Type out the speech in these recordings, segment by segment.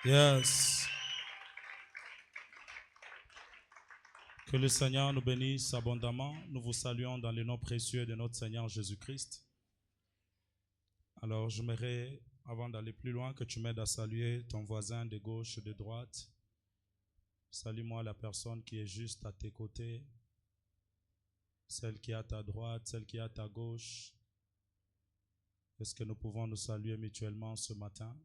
Yes. Que le Seigneur nous bénisse abondamment. Nous vous saluons dans le nom précieux de notre Seigneur Jésus-Christ. Alors, j'aimerais, avant d'aller plus loin, que tu m'aides à saluer ton voisin de gauche et de droite. Salue-moi la personne qui est juste à tes côtés, celle qui est à ta droite, celle qui est à ta gauche. Est-ce que nous pouvons nous saluer mutuellement ce matin?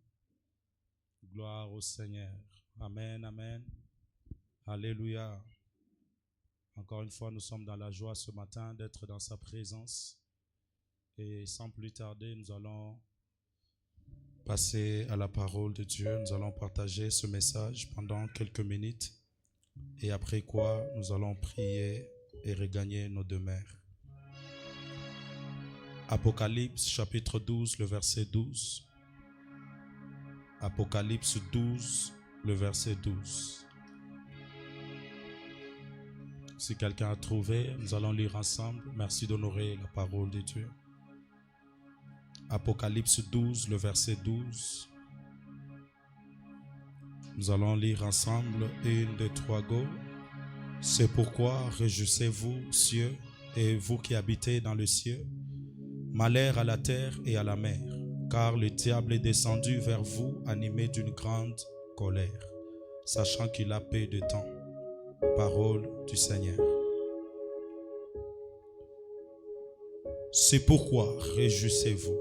Gloire au Seigneur. Amen, amen. Alléluia. Encore une fois, nous sommes dans la joie ce matin d'être dans sa présence. Et sans plus tarder, nous allons passer à la parole de Dieu. Nous allons partager ce message pendant quelques minutes. Et après quoi, nous allons prier et regagner nos demeures. Apocalypse chapitre 12, le verset 12. Apocalypse 12, le verset 12. Si quelqu'un a trouvé, nous allons lire ensemble. Merci d'honorer la parole de Dieu. Apocalypse 12, le verset 12. Nous allons lire ensemble. 1, 2, 3, go. C'est pourquoi réjouissez-vous, cieux, et vous qui habitez dans le ciel. Malheur à la terre et à la mer, car le diable est descendu vers vous, animé d'une grande colère, sachant qu'il a peu de temps. Parole du Seigneur. C'est pourquoi réjouissez-vous,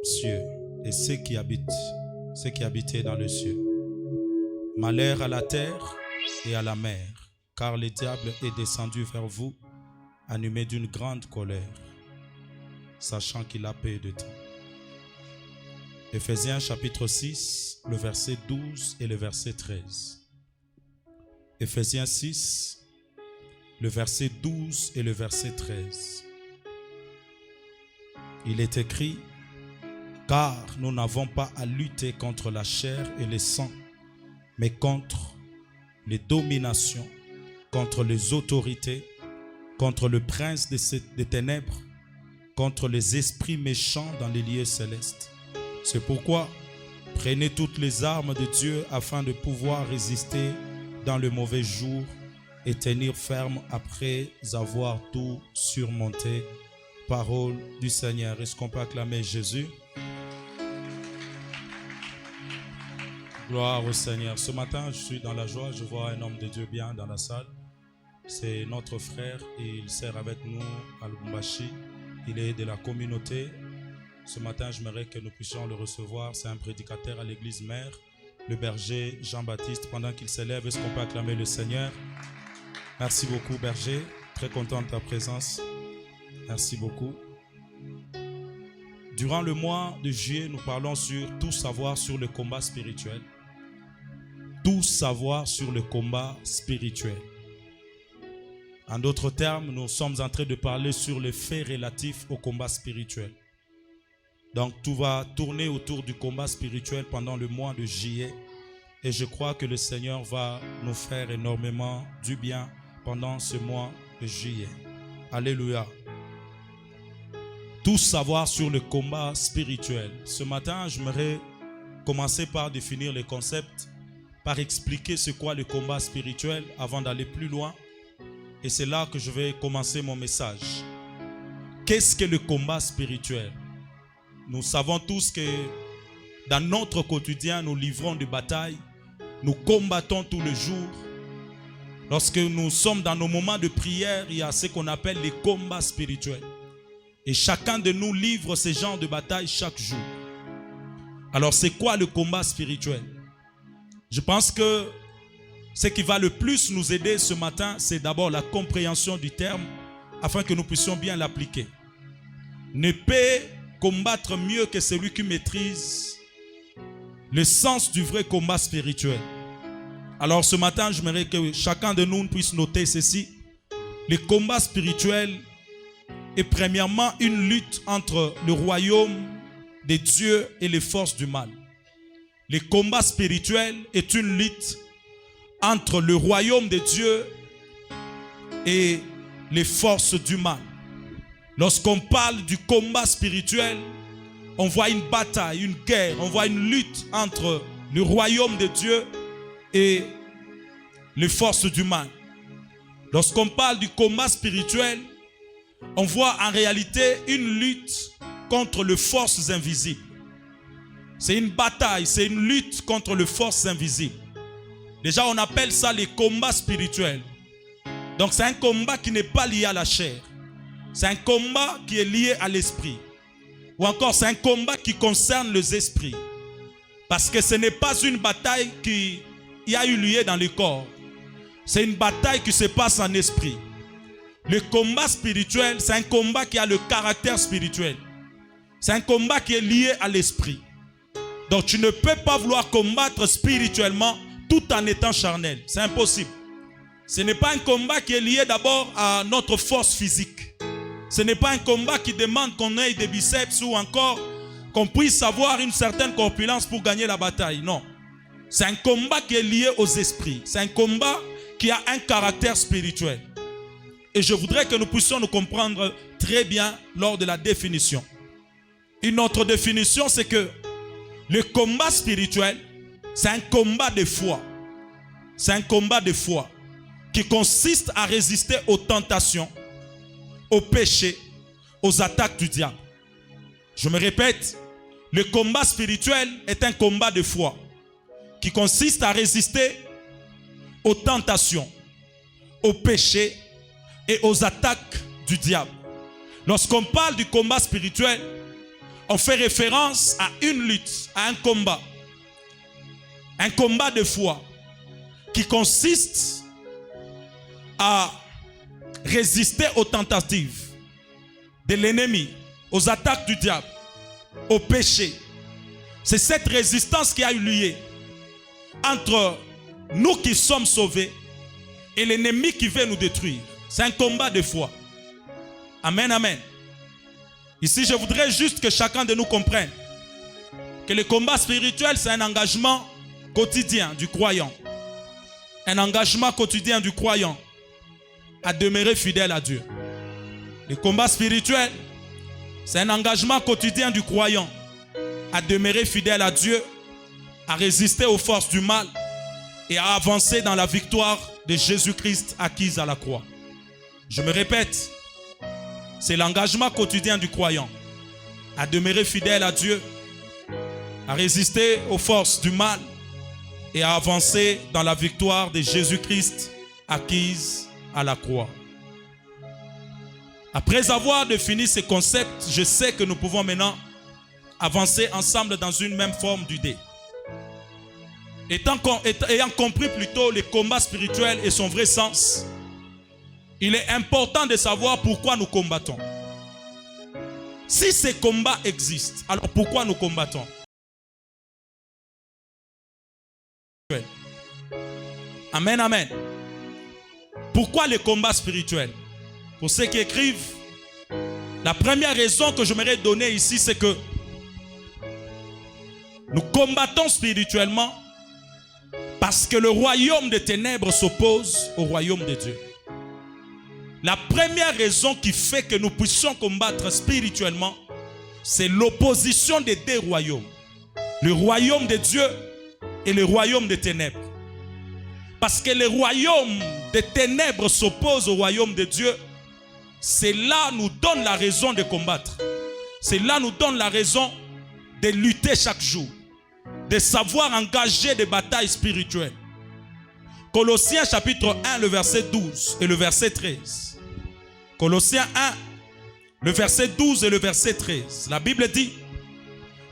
cieux, et ceux qui habitaient dans le ciel. Malheur à la terre et à la mer, car le diable est descendu vers vous, animé d'une grande colère, sachant qu'il a peu de temps. Éphésiens chapitre 6, le verset 12 et le verset 13. Éphésiens 6, le verset 12 et le verset 13. Il est écrit, car nous n'avons pas à lutter contre la chair et le sang, mais contre les dominations, contre les autorités, contre le prince des ténèbres, contre les esprits méchants dans les lieux célestes. C'est pourquoi prenez toutes les armes de Dieu afin de pouvoir résister dans le mauvais jour et tenir ferme après avoir tout surmonté. Parole du Seigneur. Est-ce qu'on peut acclamer Jésus? Gloire au Seigneur. Ce matin, je suis dans la joie. Je vois un homme de Dieu bien dans la salle. C'est notre frère et il sert avec nous à Lubumbashi. Il est de la communauté. Ce matin, j'aimerais que nous puissions le recevoir. C'est un prédicateur à l'église mère, le berger Jean-Baptiste. Pendant qu'il s'élève, est-ce qu'on peut acclamer le Seigneur? Merci beaucoup, berger. Très content de ta présence. Merci beaucoup. Durant le mois de juillet, nous parlons sur tout savoir sur le combat spirituel. Tout savoir sur le combat spirituel. En d'autres termes, nous sommes en train de parler sur les faits relatifs au combat spirituel. Donc tout va tourner autour du combat spirituel pendant le mois de juillet. Et je crois que le Seigneur va nous faire énormément du bien pendant ce mois de juillet. Alléluia. Tout savoir sur le combat spirituel. Ce matin, j'aimerais commencer par définir les concepts, par expliquer ce qu'est le combat spirituel avant d'aller plus loin. Et c'est là que je vais commencer mon message. Qu'est-ce que le combat spirituel? Nous savons tous que dans notre quotidien, nous livrons des batailles. Nous combattons tous les jours. Lorsque nous sommes dans nos moments de prière, il y a ce qu'on appelle les combats spirituels. Et chacun de nous livre ce genre de bataille chaque jour. Alors, c'est quoi le combat spirituel? Je pense que ce qui va le plus nous aider ce matin, c'est d'abord la compréhension du terme, afin que nous puissions bien l'appliquer. Ne peut combattre mieux que celui qui maîtrise le sens du vrai combat spirituel. Alors ce matin, j'aimerais que chacun de nous puisse noter ceci. Le combat spirituel est premièrement une lutte entre le royaume de Dieu et les forces du mal. Le combat spirituel est une lutte entre le royaume de Dieu et les forces du mal. Lorsqu'on parle du combat spirituel, on voit une bataille, une guerre, on voit une lutte entre le royaume de Dieu et les forces du mal. Lorsqu'on parle du combat spirituel, on voit en réalité une lutte contre les forces invisibles. C'est une bataille, c'est une lutte contre les forces invisibles. Déjà, on appelle ça les combats spirituels. Donc, c'est un combat qui n'est pas lié à la chair. C'est un combat qui est lié à l'esprit. Ou encore, c'est un combat qui concerne les esprits. Parce que ce n'est pas une bataille qui a eu lieu dans le corps. C'est une bataille qui se passe en esprit. Le combat spirituel, c'est un combat qui a le caractère spirituel. C'est un combat qui est lié à l'esprit. Donc tu ne peux pas vouloir combattre spirituellement tout en étant charnel. C'est impossible. Ce n'est pas un combat qui est lié d'abord à notre force physique. Ce n'est pas un combat qui demande qu'on ait des biceps ou encore qu'on puisse avoir une certaine corpulence pour gagner la bataille. Non. C'est un combat qui est lié aux esprits. C'est un combat qui a un caractère spirituel. Et je voudrais que nous puissions nous comprendre très bien lors de la définition. Une autre définition, c'est que le combat spirituel, c'est un combat de foi. C'est un combat de foi qui consiste à résister aux tentations, aux péchés, aux attaques du diable. Je me répète, le combat spirituel est un combat de foi qui consiste à résister aux tentations, aux péchés et aux attaques du diable. Lorsqu'on parle du combat spirituel, on fait référence à une lutte, à un combat de foi qui consiste à résister aux tentatives de l'ennemi, aux attaques du diable, aux péchés. C'est cette résistance qui a eu lieu entre nous qui sommes sauvés et l'ennemi qui veut nous détruire. C'est un combat de foi. Amen, amen. Ici, je voudrais juste que chacun de nous comprenne que le combat spirituel, c'est un engagement quotidien du croyant. Un engagement quotidien du croyant à demeurer fidèle à Dieu. Le combat spirituel, c'est un engagement quotidien du croyant à demeurer fidèle à Dieu, à résister aux forces du mal et à avancer dans la victoire de Jésus-Christ acquise à la croix. Je me répète, c'est l'engagement quotidien du croyant à demeurer fidèle à Dieu, à résister aux forces du mal et à avancer dans la victoire de Jésus-Christ acquise à la croix. Après avoir défini ces concepts, je sais que nous pouvons maintenant avancer ensemble dans une même forme d'idée. Ayant compris plutôt le combat spirituel et son vrai sens, il est important de savoir pourquoi nous combattons. Si ces combats existent, alors pourquoi nous combattons? Amen, amen. Pourquoi le combat spirituel? Pour ceux qui écrivent, la première raison que j'aimerais donner ici, c'est que nous combattons spirituellement parce que le royaume des ténèbres s'oppose au royaume de Dieu. La première raison qui fait que nous puissions combattre spirituellement, c'est l'opposition des deux royaumes. Le royaume de Dieu et le royaume des ténèbres. Parce que le royaume des ténèbres s'oppose au royaume de Dieu, cela nous donne la raison de combattre. Cela nous donne la raison de lutter chaque jour, de savoir engager des batailles spirituelles. Colossiens chapitre 1, le verset 12 et le verset 13. Colossiens 1, le verset 12 et le verset 13. La Bible dit: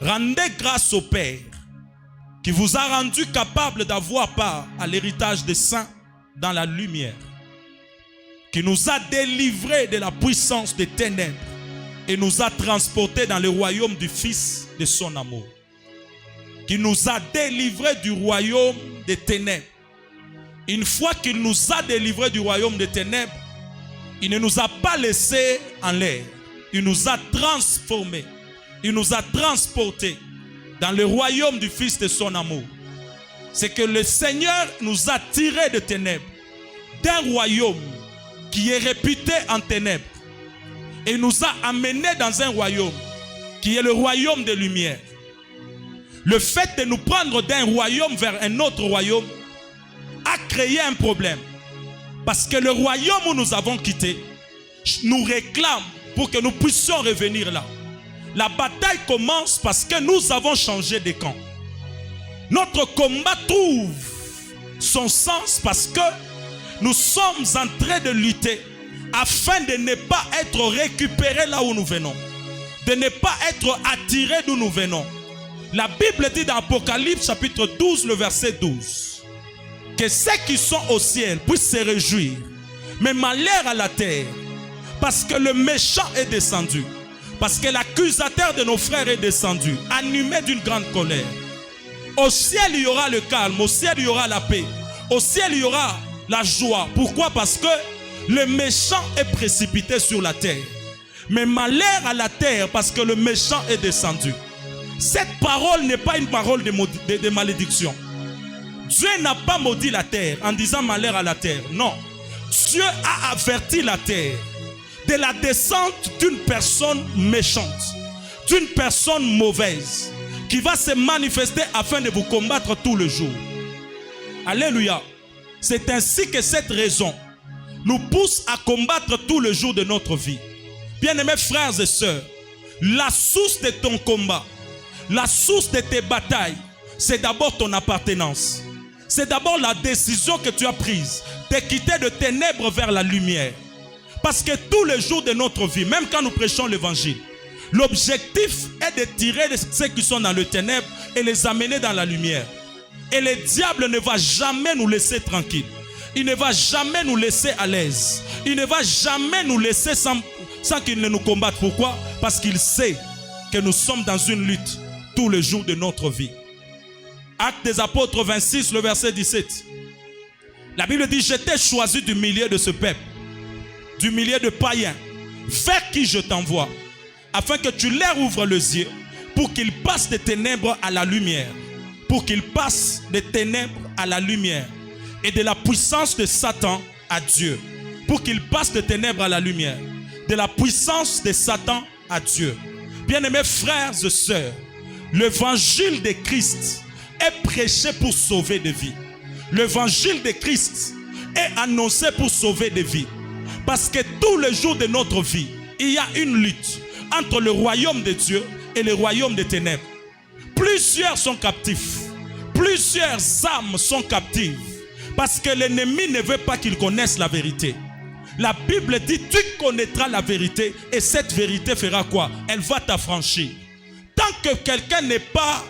rendez grâce au Père qui vous a rendu capable d'avoir part à l'héritage des saints dans la lumière, qui nous a délivrés de la puissance des ténèbres et nous a transportés dans le royaume du Fils de son amour. Qui nous a délivrés du royaume des ténèbres. Une fois qu'il nous a délivrés du royaume des ténèbres, il ne nous a pas laissés en l'air. Il nous a transformés. Il nous a transportés dans le royaume du Fils de son amour. C'est que le Seigneur nous a tirés de ténèbres, d'un royaume qui est réputé en ténèbres, et nous a amenés dans un royaume qui est le royaume de lumière. Le fait de nous prendre d'un royaume vers un autre royaume a créé un problème. Parce que le royaume où nous avons quitté nous réclame pour que nous puissions revenir là. La bataille commence parce que nous avons changé de camp. Notre combat trouve son sens parce que nous sommes en train de lutter afin de ne pas être récupérés là où nous venons, de ne pas être attirés d'où nous venons. La Bible dit dans Apocalypse chapitre 12, le verset 12, que ceux qui sont au ciel puissent se réjouir, mais malheur à la terre, parce que le méchant est descendu, parce que l'accusateur de nos frères est descendu, animé d'une grande colère. Au ciel, il y aura le calme, au ciel, il y aura la paix, au ciel, il y aura la joie. Pourquoi? Parce que le méchant est précipité sur la terre. Mais malheur à la terre, parce que le méchant est descendu. Cette parole n'est pas une parole de malédiction. Dieu n'a pas maudit la terre en disant malheur à la terre. Non. Dieu a averti la terre de la descente d'une personne méchante, d'une personne mauvaise, qui va se manifester afin de vous combattre tout le jour. Alléluia. C'est ainsi que cette raison nous pousse à combattre tout le jour de notre vie. Bien-aimés frères et sœurs, la source de ton combat, la source de tes batailles, c'est d'abord ton appartenance. C'est d'abord la décision que tu as prise de quitter de ténèbres vers la lumière. Parce que tous les jours de notre vie, même quand nous prêchons l'évangile, l'objectif est de tirer ceux qui sont dans le ténèbre et les amener dans la lumière. Et le diable ne va jamais nous laisser tranquilles. Il ne va jamais nous laisser à l'aise. Il ne va jamais nous laisser sans qu'il ne nous combatte. Pourquoi? Parce qu'il sait que nous sommes dans une lutte tous les jours de notre vie. Actes des Apôtres 26, le verset 17. La Bible dit, j'étais choisi du milieu de ce peuple, du milieu de païens, vers qui je t'envoie, afin que tu leur ouvres les yeux, pour qu'ils passent des ténèbres à la lumière, pour qu'ils passent des ténèbres à la lumière, et de la puissance de Satan à Dieu, pour qu'ils passent des ténèbres à la lumière, de la puissance de Satan à Dieu. Bien-aimés frères et sœurs, l'évangile de Christ est prêché pour sauver des vies. L'évangile de Christ est annoncé pour sauver des vies. Parce que tous les jours de notre vie, il y a une lutte entre le royaume de Dieu et le royaume des ténèbres. Plusieurs sont captifs. Plusieurs âmes sont captives. Parce que l'ennemi ne veut pas qu'ils connaissent la vérité. La Bible dit, tu connaîtras la vérité et cette vérité fera quoi? Elle va t'affranchir. Tant que quelqu'un n'est pas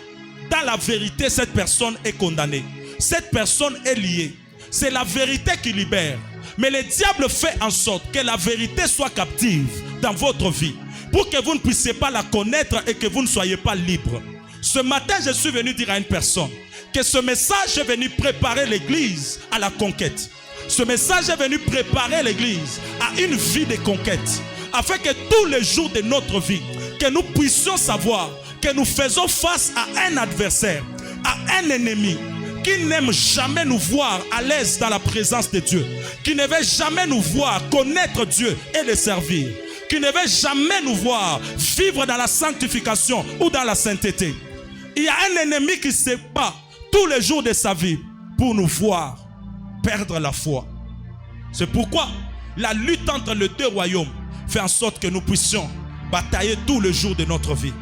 dans la vérité, cette personne est condamnée. Cette personne est liée. C'est la vérité qui libère. Mais le diable fait en sorte que la vérité soit captive dans votre vie pour que vous ne puissiez pas la connaître et que vous ne soyez pas libre. Ce matin, je suis venu dire à une personne que ce message est venu préparer l'église à la conquête. Ce message est venu préparer l'église à une vie de conquête, afin que tous les jours de notre vie, que nous puissions savoir que nous faisons face à un adversaire, à un ennemi qui n'aime jamais nous voir à l'aise dans la présence de Dieu, qui ne veut jamais nous voir connaître Dieu et le servir, qui ne veut jamais nous voir vivre dans la sanctification ou dans la sainteté. Il y a un ennemi qui se bat tous les jours de sa vie pour nous voir perdre la foi. C'est pourquoi la lutte entre les deux royaumes fait en sorte que nous puissions batailler tous les jours de notre vie.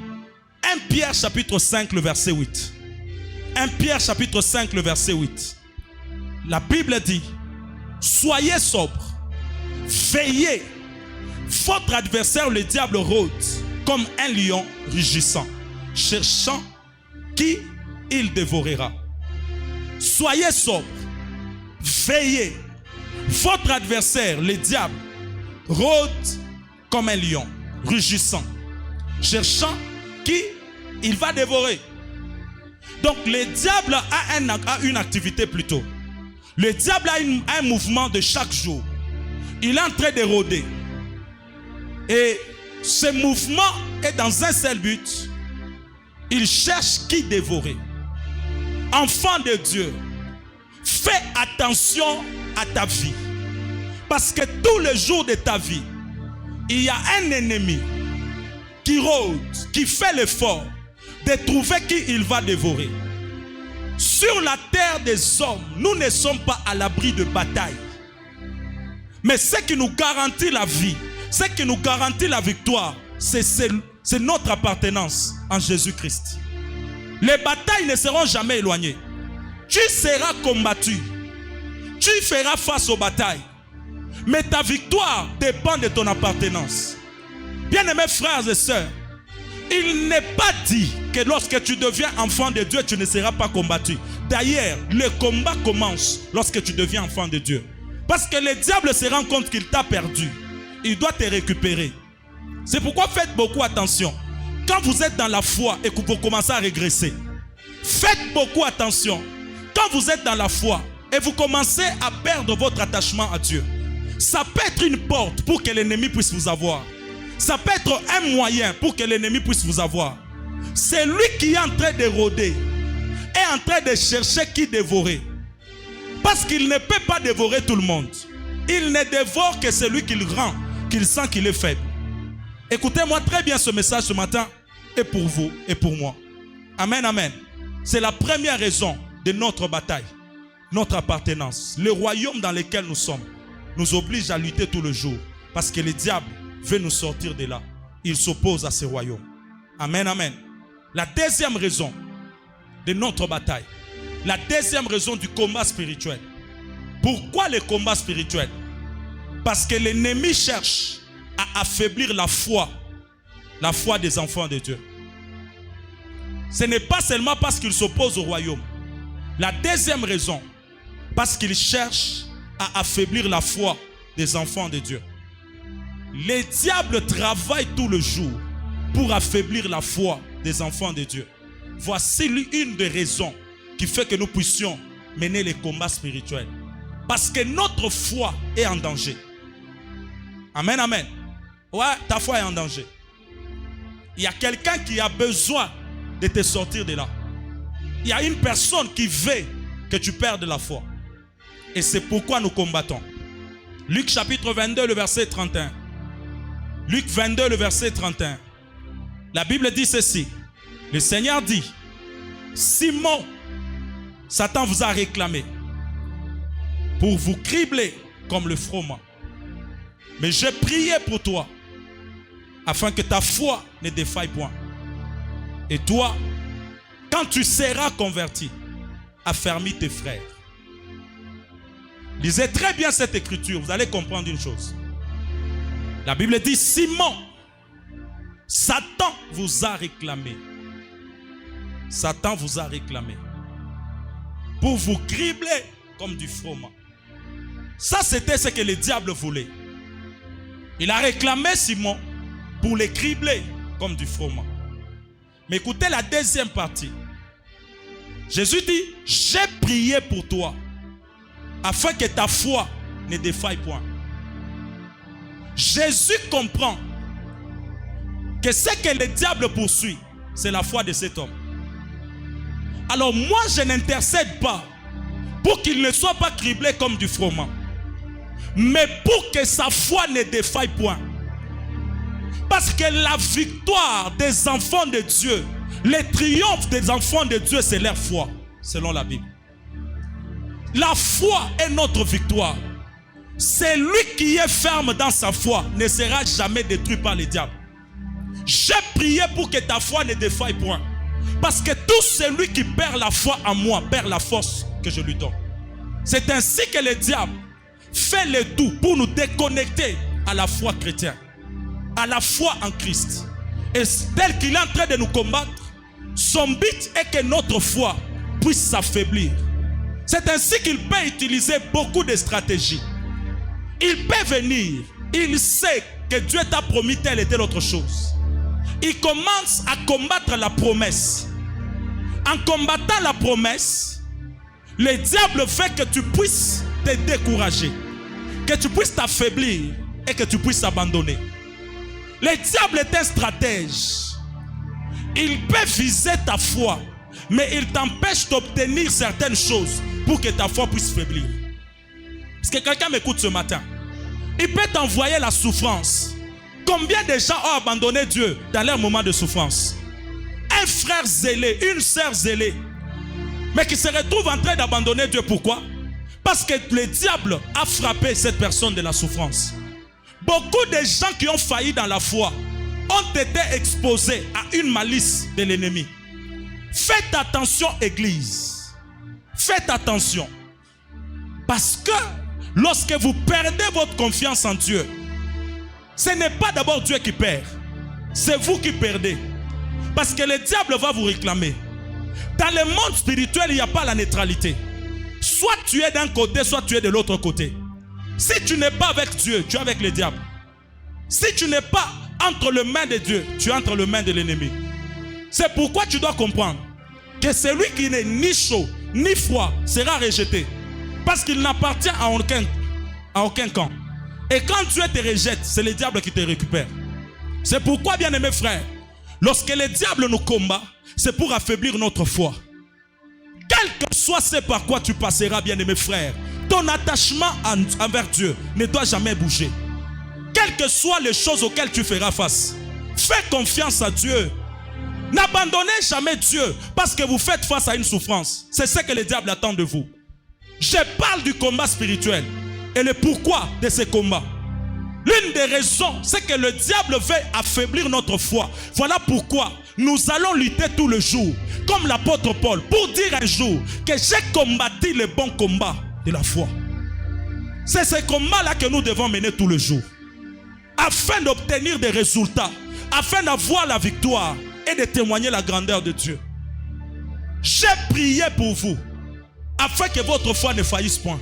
1 Pierre chapitre 5 le verset 8. 1 Pierre chapitre 5 le verset 8. La Bible dit, soyez sobres, veillez. Votre adversaire le diable rôde comme un lion rugissant, cherchant qui il dévorera. Soyez sobres, veillez. Votre adversaire, le diable, rôde comme un lion, rugissant, cherchant qui il va dévorer. Donc le diable a une activité plutôt. Le diable a un mouvement de chaque jour. Il est en train de rôder. Et ce mouvement est dans un seul but. Il cherche qui dévorer. Enfant de Dieu, fais attention à ta vie. Parce que tous les jours de ta vie, il y a un ennemi qui rôde, qui fait l'effort de trouver qui il va dévorer. Sur la terre des hommes, nous ne sommes pas à l'abri de bataille. Mais ce qui nous garantit la vie, ce qui nous garantit la victoire, c'est notre appartenance en Jésus-Christ. Les batailles ne seront jamais éloignées. Tu seras combattu. Tu feras face aux batailles. Mais ta victoire dépend de ton appartenance. Bien-aimés frères et sœurs, il n'est pas dit que lorsque tu deviens enfant de Dieu, tu ne seras pas combattu. D'ailleurs, le combat commence lorsque tu deviens enfant de Dieu. Parce que le diable se rend compte qu'il t'a perdu. Il doit te récupérer. C'est pourquoi faites beaucoup attention. Quand vous êtes dans la foi et que vous commencez à régresser, faites beaucoup attention. Quand vous êtes dans la foi et vous commencez à perdre votre attachement à Dieu, ça peut être une porte pour que l'ennemi puisse vous avoir. Ça peut être un moyen pour que l'ennemi puisse vous avoir. C'est lui qui est en train de rôder, est en train de chercher qui dévorer. Parce qu'il ne peut pas dévorer tout le monde. Il ne dévore que celui qu'il rend, qu'il sent qu'il est faible. Écoutez-moi très bien ce message ce matin, et pour vous et pour moi. Amen, amen. C'est la première raison de notre bataille, notre appartenance. Le royaume dans lequel nous sommes nous oblige à lutter tout le jour. Parce que le diable veut nous sortir de là. Il s'oppose à ce royaume. Amen, amen. La deuxième raison de notre bataille, la deuxième raison du combat spirituel. Pourquoi le combat spirituel? Parce que l'ennemi cherche à affaiblir la foi des enfants de Dieu. Ce n'est pas seulement parce qu'il s'oppose au royaume. La deuxième raison, parce qu'il cherche à affaiblir la foi des enfants de Dieu. Les diables travaillent tout le jour pour affaiblir la foi des enfants de Dieu. Voici une des raisons qui fait que nous puissions mener les combats spirituels. Parce que notre foi est en danger. Amen, amen. Ouais, ta foi est en danger. Il y a quelqu'un qui a besoin de te sortir de là. Il y a une personne qui veut que tu perdes la foi. Et c'est pourquoi nous combattons. Luc chapitre 22, le verset 31. Luc 22, le verset 31. La Bible dit ceci. Le Seigneur dit, Simon, Satan vous a réclamé pour vous cribler comme le froment. Mais j'ai prié pour toi afin que ta foi ne défaille point. Et toi, quand tu seras converti, affermis tes frères. Lisez très bien cette écriture, vous allez comprendre une chose. La Bible dit, Simon, Satan vous a réclamé. Satan vous a réclamé pour vous cribler comme du froment. Ça, c'était ce que le diable voulait. Il a réclamé Simon pour le cribler comme du froment. Mais écoutez la deuxième partie. Jésus dit, j'ai prié pour toi afin que ta foi ne défaille point. Jésus comprend que ce que le diable poursuit, c'est la foi de cet homme. Alors moi, je n'intercède pas pour qu'il ne soit pas criblé comme du froment, mais pour que sa foi ne défaille point. Parce que la victoire des enfants de Dieu, le triomphe des enfants de Dieu, c'est leur foi, selon la Bible. La foi est notre victoire. Celui qui est ferme dans sa foi ne sera jamais détruit par le diable. J'ai prié pour que ta foi ne défaille point. Parce que tout celui qui perd la foi en moi perd la force que je lui donne. C'est ainsi que le diable fait le tout pour nous déconnecter à la foi chrétienne, à la foi en Christ. Et tel qu'il est en train de nous combattre, son but est que notre foi puisse s'affaiblir. C'est ainsi qu'il peut utiliser beaucoup de stratégies. Il peut venir, il sait que Dieu t'a promis telle et telle autre chose. Il commence à combattre la promesse. En combattant la promesse, le diable veut que tu puisses te décourager, que tu puisses t'affaiblir et que tu puisses abandonner. Le diable est un stratège. Il peut viser ta foi, mais il t'empêche d'obtenir certaines choses pour que ta foi puisse faiblir. Est-ce que quelqu'un m'écoute ce matin? Il peut t'envoyer la souffrance. Combien de gens ont abandonné Dieu dans leur moment de souffrance? un frère zélé, une sœur zélée, mais qui se retrouve en train d'abandonner Dieu. Pourquoi? Parce que le diable a frappé cette personne de la souffrance. Beaucoup de gens qui ont failli dans la foi ont été exposés à une malice de l'ennemi. Faites attention, Église. Faites attention. Parce que lorsque vous perdez votre confiance en Dieu, ce n'est pas d'abord Dieu qui perd. C'est vous qui perdez. Parce que le diable va vous réclamer. Dans le monde spirituel, il n'y a pas la neutralité. Soit tu es d'un côté, soit tu es de l'autre côté. Si tu n'es pas avec Dieu, tu es avec le diable. Si tu n'es pas entre les mains de Dieu, tu es entre les mains de l'ennemi. C'est pourquoi tu dois comprendre que celui qui n'est ni chaud ni froid sera rejeté. Parce qu'il n'appartient à aucun camp. Et quand Dieu te rejette, c'est le diable qui te récupère. C'est pourquoi, bien-aimés frères, lorsque le diable nous combat, c'est pour affaiblir notre foi. Quel que soit ce par quoi tu passeras, bien-aimés frères, ton attachement envers Dieu ne doit jamais bouger. Quelles que soient les choses auxquelles tu feras face, fais confiance à Dieu. N'abandonnez jamais Dieu parce que vous faites face à une souffrance. C'est ce que le diable attend de vous. Je parle du combat spirituel et le pourquoi de ce combat. L'une des raisons, c'est que le diable veut affaiblir notre foi. Voilà pourquoi nous allons lutter tout le jour, comme l'apôtre Paul, pour dire un jour que j'ai combattu le bon combat de la foi. C'est ce combat-là que nous devons mener tout le jour, afin d'obtenir des résultats, afin d'avoir la victoire et de témoigner la grandeur de Dieu. J'ai prié pour vous, afin que votre foi ne faillisse point.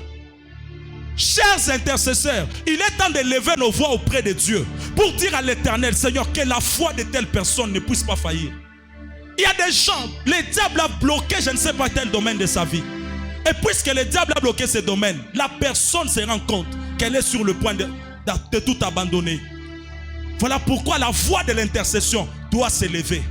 Chers intercesseurs, il est temps de lever nos voix auprès de Dieu pour dire à l'Éternel, Seigneur, que la foi de telle personne ne puisse pas faillir. Il y a des gens, le diable a bloqué je ne sais pas quel domaine de sa vie. Et puisque le diable a bloqué ce domaine, la personne se rend compte qu'elle est sur le point de tout abandonner. Voilà pourquoi la voix de l'intercession doit s'élever.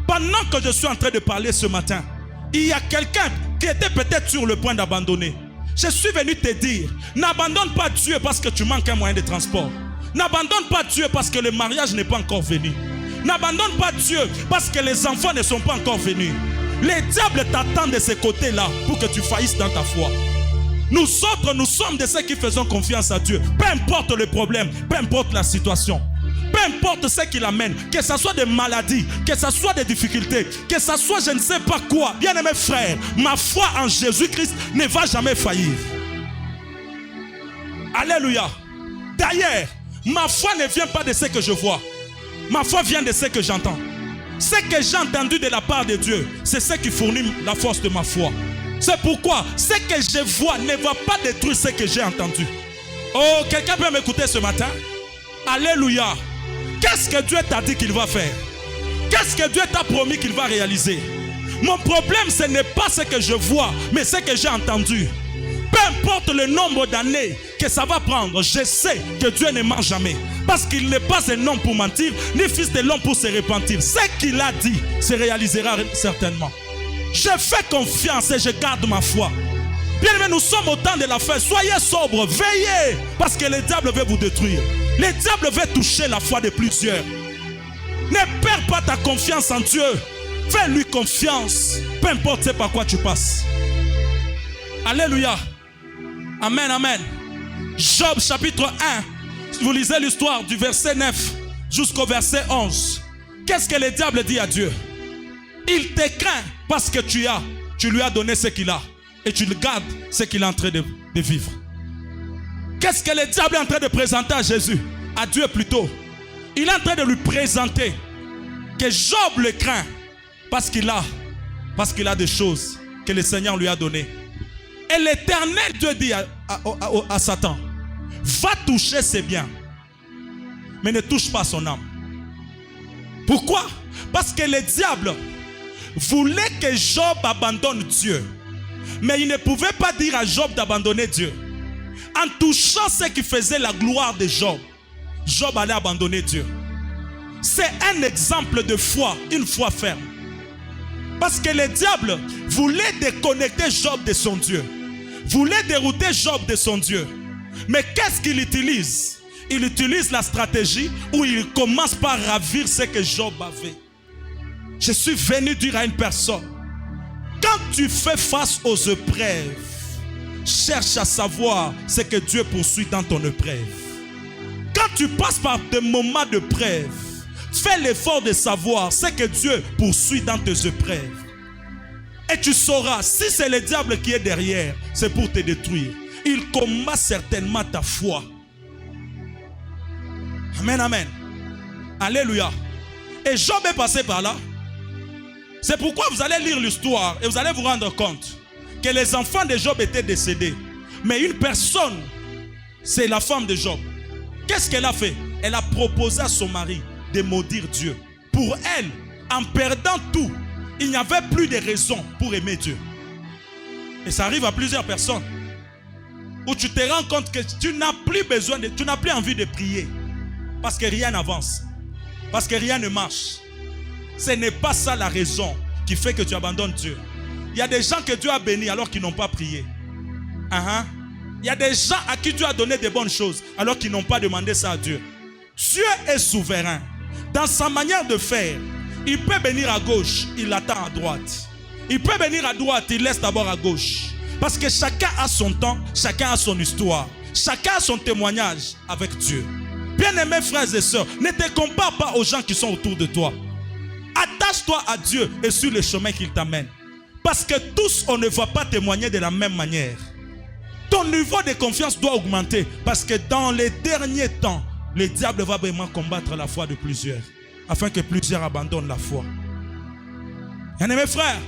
Pendant que je suis en train de parler ce matin, il y a quelqu'un qui était peut-être sur le point d'abandonner. Je suis venu te dire, n'abandonne pas Dieu parce que tu manques un moyen de transport. N'abandonne pas Dieu parce que le mariage n'est pas encore venu. N'abandonne pas Dieu parce que les enfants ne sont pas encore venus. Les diables t'attendent de ce côté-là pour que tu faillisses dans ta foi. Nous autres, nous sommes de ceux qui faisons confiance à Dieu. Peu importe le problème, peu importe la situation. Peu importe ce qu'il amène, que ce soit des maladies, que ce soit des difficultés, que ce soit je ne sais pas quoi. Bien-aimés frères, ma foi en Jésus-Christ ne va jamais faillir. Alléluia. D'ailleurs, ma foi ne vient pas de ce que je vois. Ma foi vient de ce que j'entends. Ce que j'ai entendu de la part de Dieu, c'est ce qui fournit la force de ma foi. C'est pourquoi ce que je vois ne va pas détruire ce que j'ai entendu. Oh, quelqu'un peut m'écouter ce matin? Alléluia. Qu'est-ce que Dieu t'a dit qu'il va faire? Qu'est-ce que Dieu t'a promis qu'il va réaliser? Mon problème, ce n'est pas ce que je vois, mais ce que j'ai entendu. Peu importe le nombre d'années que ça va prendre, je sais que Dieu ne ment jamais. Parce qu'il n'est pas un homme pour mentir, ni fils de l'homme pour se repentir. Ce qu'il a dit se réalisera certainement. Je fais confiance et je garde ma foi. Bien aimé, nous sommes au temps de la fin. Soyez sobres, veillez, parce que le diable veut vous détruire. Le diable veut toucher la foi de plusieurs. Ne perds pas ta confiance en Dieu. Fais-lui confiance, peu importe ce par quoi tu passes. Alléluia. Amen, amen. Job chapitre 1. Vous lisez l'histoire du verset 9 jusqu'au verset 11. Qu'est-ce que le diable dit à Dieu? Il te craint parce que tu lui as donné ce qu'il a. Et tu le gardes ce qu'il est en train de vivre. Qu'est-ce que le diable est en train de présenter à Jésus? À Dieu plutôt. Il est en train de lui présenter que Job le craint parce qu'il a des choses que le Seigneur lui a données. Et l'Éternel Dieu dit à Satan, va toucher ses biens, mais ne touche pas son âme. Pourquoi? Parce que le diable voulait que Job abandonne Dieu. Mais il ne pouvait pas dire à Job d'abandonner Dieu. En touchant ce qui faisait la gloire de Job, Job allait abandonner Dieu. C'est un exemple de foi, une foi ferme. Parce que le diable voulait déconnecter Job de son Dieu. Voulait dérouter Job de son Dieu. Mais qu'est-ce qu'il utilise? Il utilise la stratégie où il commence par ravir ce que Job avait. Je suis venu dire à une personne, quand tu fais face aux épreuves, cherche à savoir ce que Dieu poursuit dans ton épreuve. Quand tu passes par des moments de preuve, fais l'effort de savoir ce que Dieu poursuit dans tes épreuves. Et tu sauras, si c'est le diable qui est derrière, c'est pour te détruire. Il combat certainement ta foi. Amen, amen. Alléluia. Et Job est passé par là. C'est pourquoi vous allez lire l'histoire et vous allez vous rendre compte que les enfants de Job étaient décédés. Mais une personne, c'est la femme de Job. Qu'est-ce qu'elle a fait? Elle a proposé à son mari de maudire Dieu. Pour elle, en perdant tout, il n'y avait plus de raison pour aimer Dieu. Et ça arrive à plusieurs personnes. Où tu te rends compte que tu n'as plus besoin tu n'as plus envie de prier. Parce que rien n'avance. Parce que rien ne marche. Ce n'est pas ça la raison qui fait que tu abandonnes Dieu. Il y a des gens que Dieu a bénis alors qu'ils n'ont pas prié. Il y a des gens à qui Dieu a donné des bonnes choses alors qu'ils n'ont pas demandé ça à Dieu. Dieu est souverain. Dans sa manière de faire, il peut bénir à gauche, il attend à droite. Il peut bénir à droite, il laisse d'abord à gauche. Parce que chacun a son temps, chacun a son histoire. Chacun a son témoignage avec Dieu. Bien-aimés frères et sœurs, ne te compare pas aux gens qui sont autour de toi. Attache-toi à Dieu et sur le chemin qu'il t'amène. Parce que tous, on ne va pas témoigner de la même manière. Ton niveau de confiance doit augmenter. Parce que dans les derniers temps, le diable va vraiment combattre la foi de plusieurs. Afin que plusieurs abandonnent la foi. Bien-aimés frères,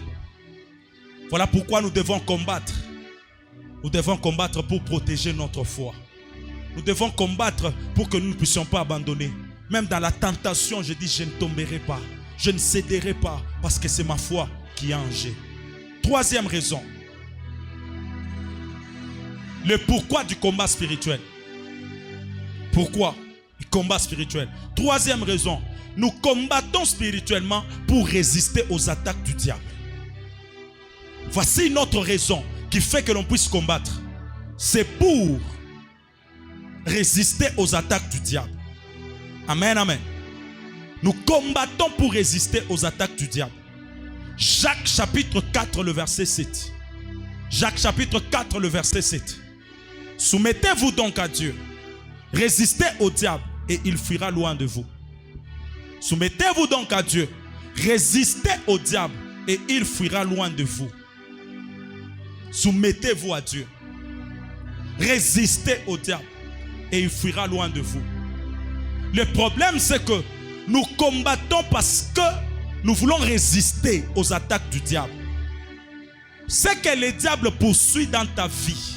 voilà pourquoi nous devons combattre. Nous devons combattre pour protéger notre foi. Nous devons combattre pour que nous ne puissions pas abandonner. Même dans la tentation, je dis, je ne tomberai pas. Je ne céderai pas parce que c'est ma foi qui est en jeu. Troisième raison. Le pourquoi du combat spirituel. Pourquoi du combat spirituel? Troisième raison. Nous combattons spirituellement pour résister aux attaques du diable. Voici une autre raison qui fait que l'on puisse combattre. C'est pour résister aux attaques du diable. Amen, amen. Nous combattons pour résister aux attaques du diable. Jacques chapitre 4, le verset 7. Jacques chapitre 4, le verset 7. Soumettez-vous donc à Dieu. Résistez au diable et il fuira loin de vous. Soumettez-vous donc à Dieu. Résistez au diable et il fuira loin de vous. Soumettez-vous à Dieu. Résistez au diable et il fuira loin de vous. Le problème, c'est que nous combattons parce que nous voulons résister aux attaques du diable. Ce que le diable poursuit dans ta vie,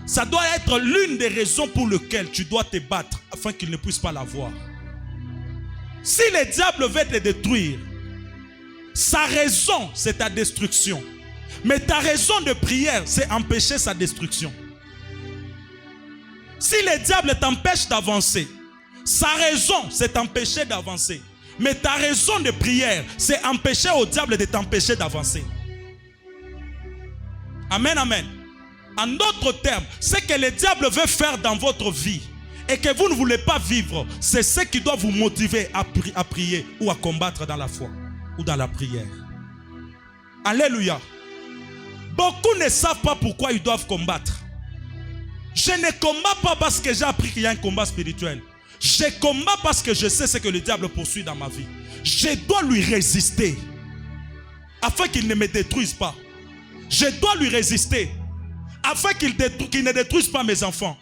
ça doit être l'une des raisons pour lesquelles tu dois te battre afin qu'il ne puisse pas l'avoir. Si le diable veut te détruire, sa raison, c'est ta destruction. Mais ta raison de prière, c'est empêcher sa destruction. Si le diable t'empêche d'avancer, sa raison, c'est t'empêcher d'avancer. Mais ta raison de prière, c'est empêcher au diable de t'empêcher d'avancer. Amen, amen. En d'autres termes, ce que le diable veut faire dans votre vie et que vous ne voulez pas vivre, c'est ce qui doit vous motiver à prier ou à combattre dans la foi ou dans la prière. Alléluia. Beaucoup ne savent pas pourquoi ils doivent combattre. Je ne combats pas parce que j'ai appris qu'il y a un combat spirituel. Je combats parce que je sais ce que le diable poursuit dans ma vie. Je dois lui résister afin qu'il ne me détruise pas. Je dois lui résister afin qu'il ne détruise pas mes enfants.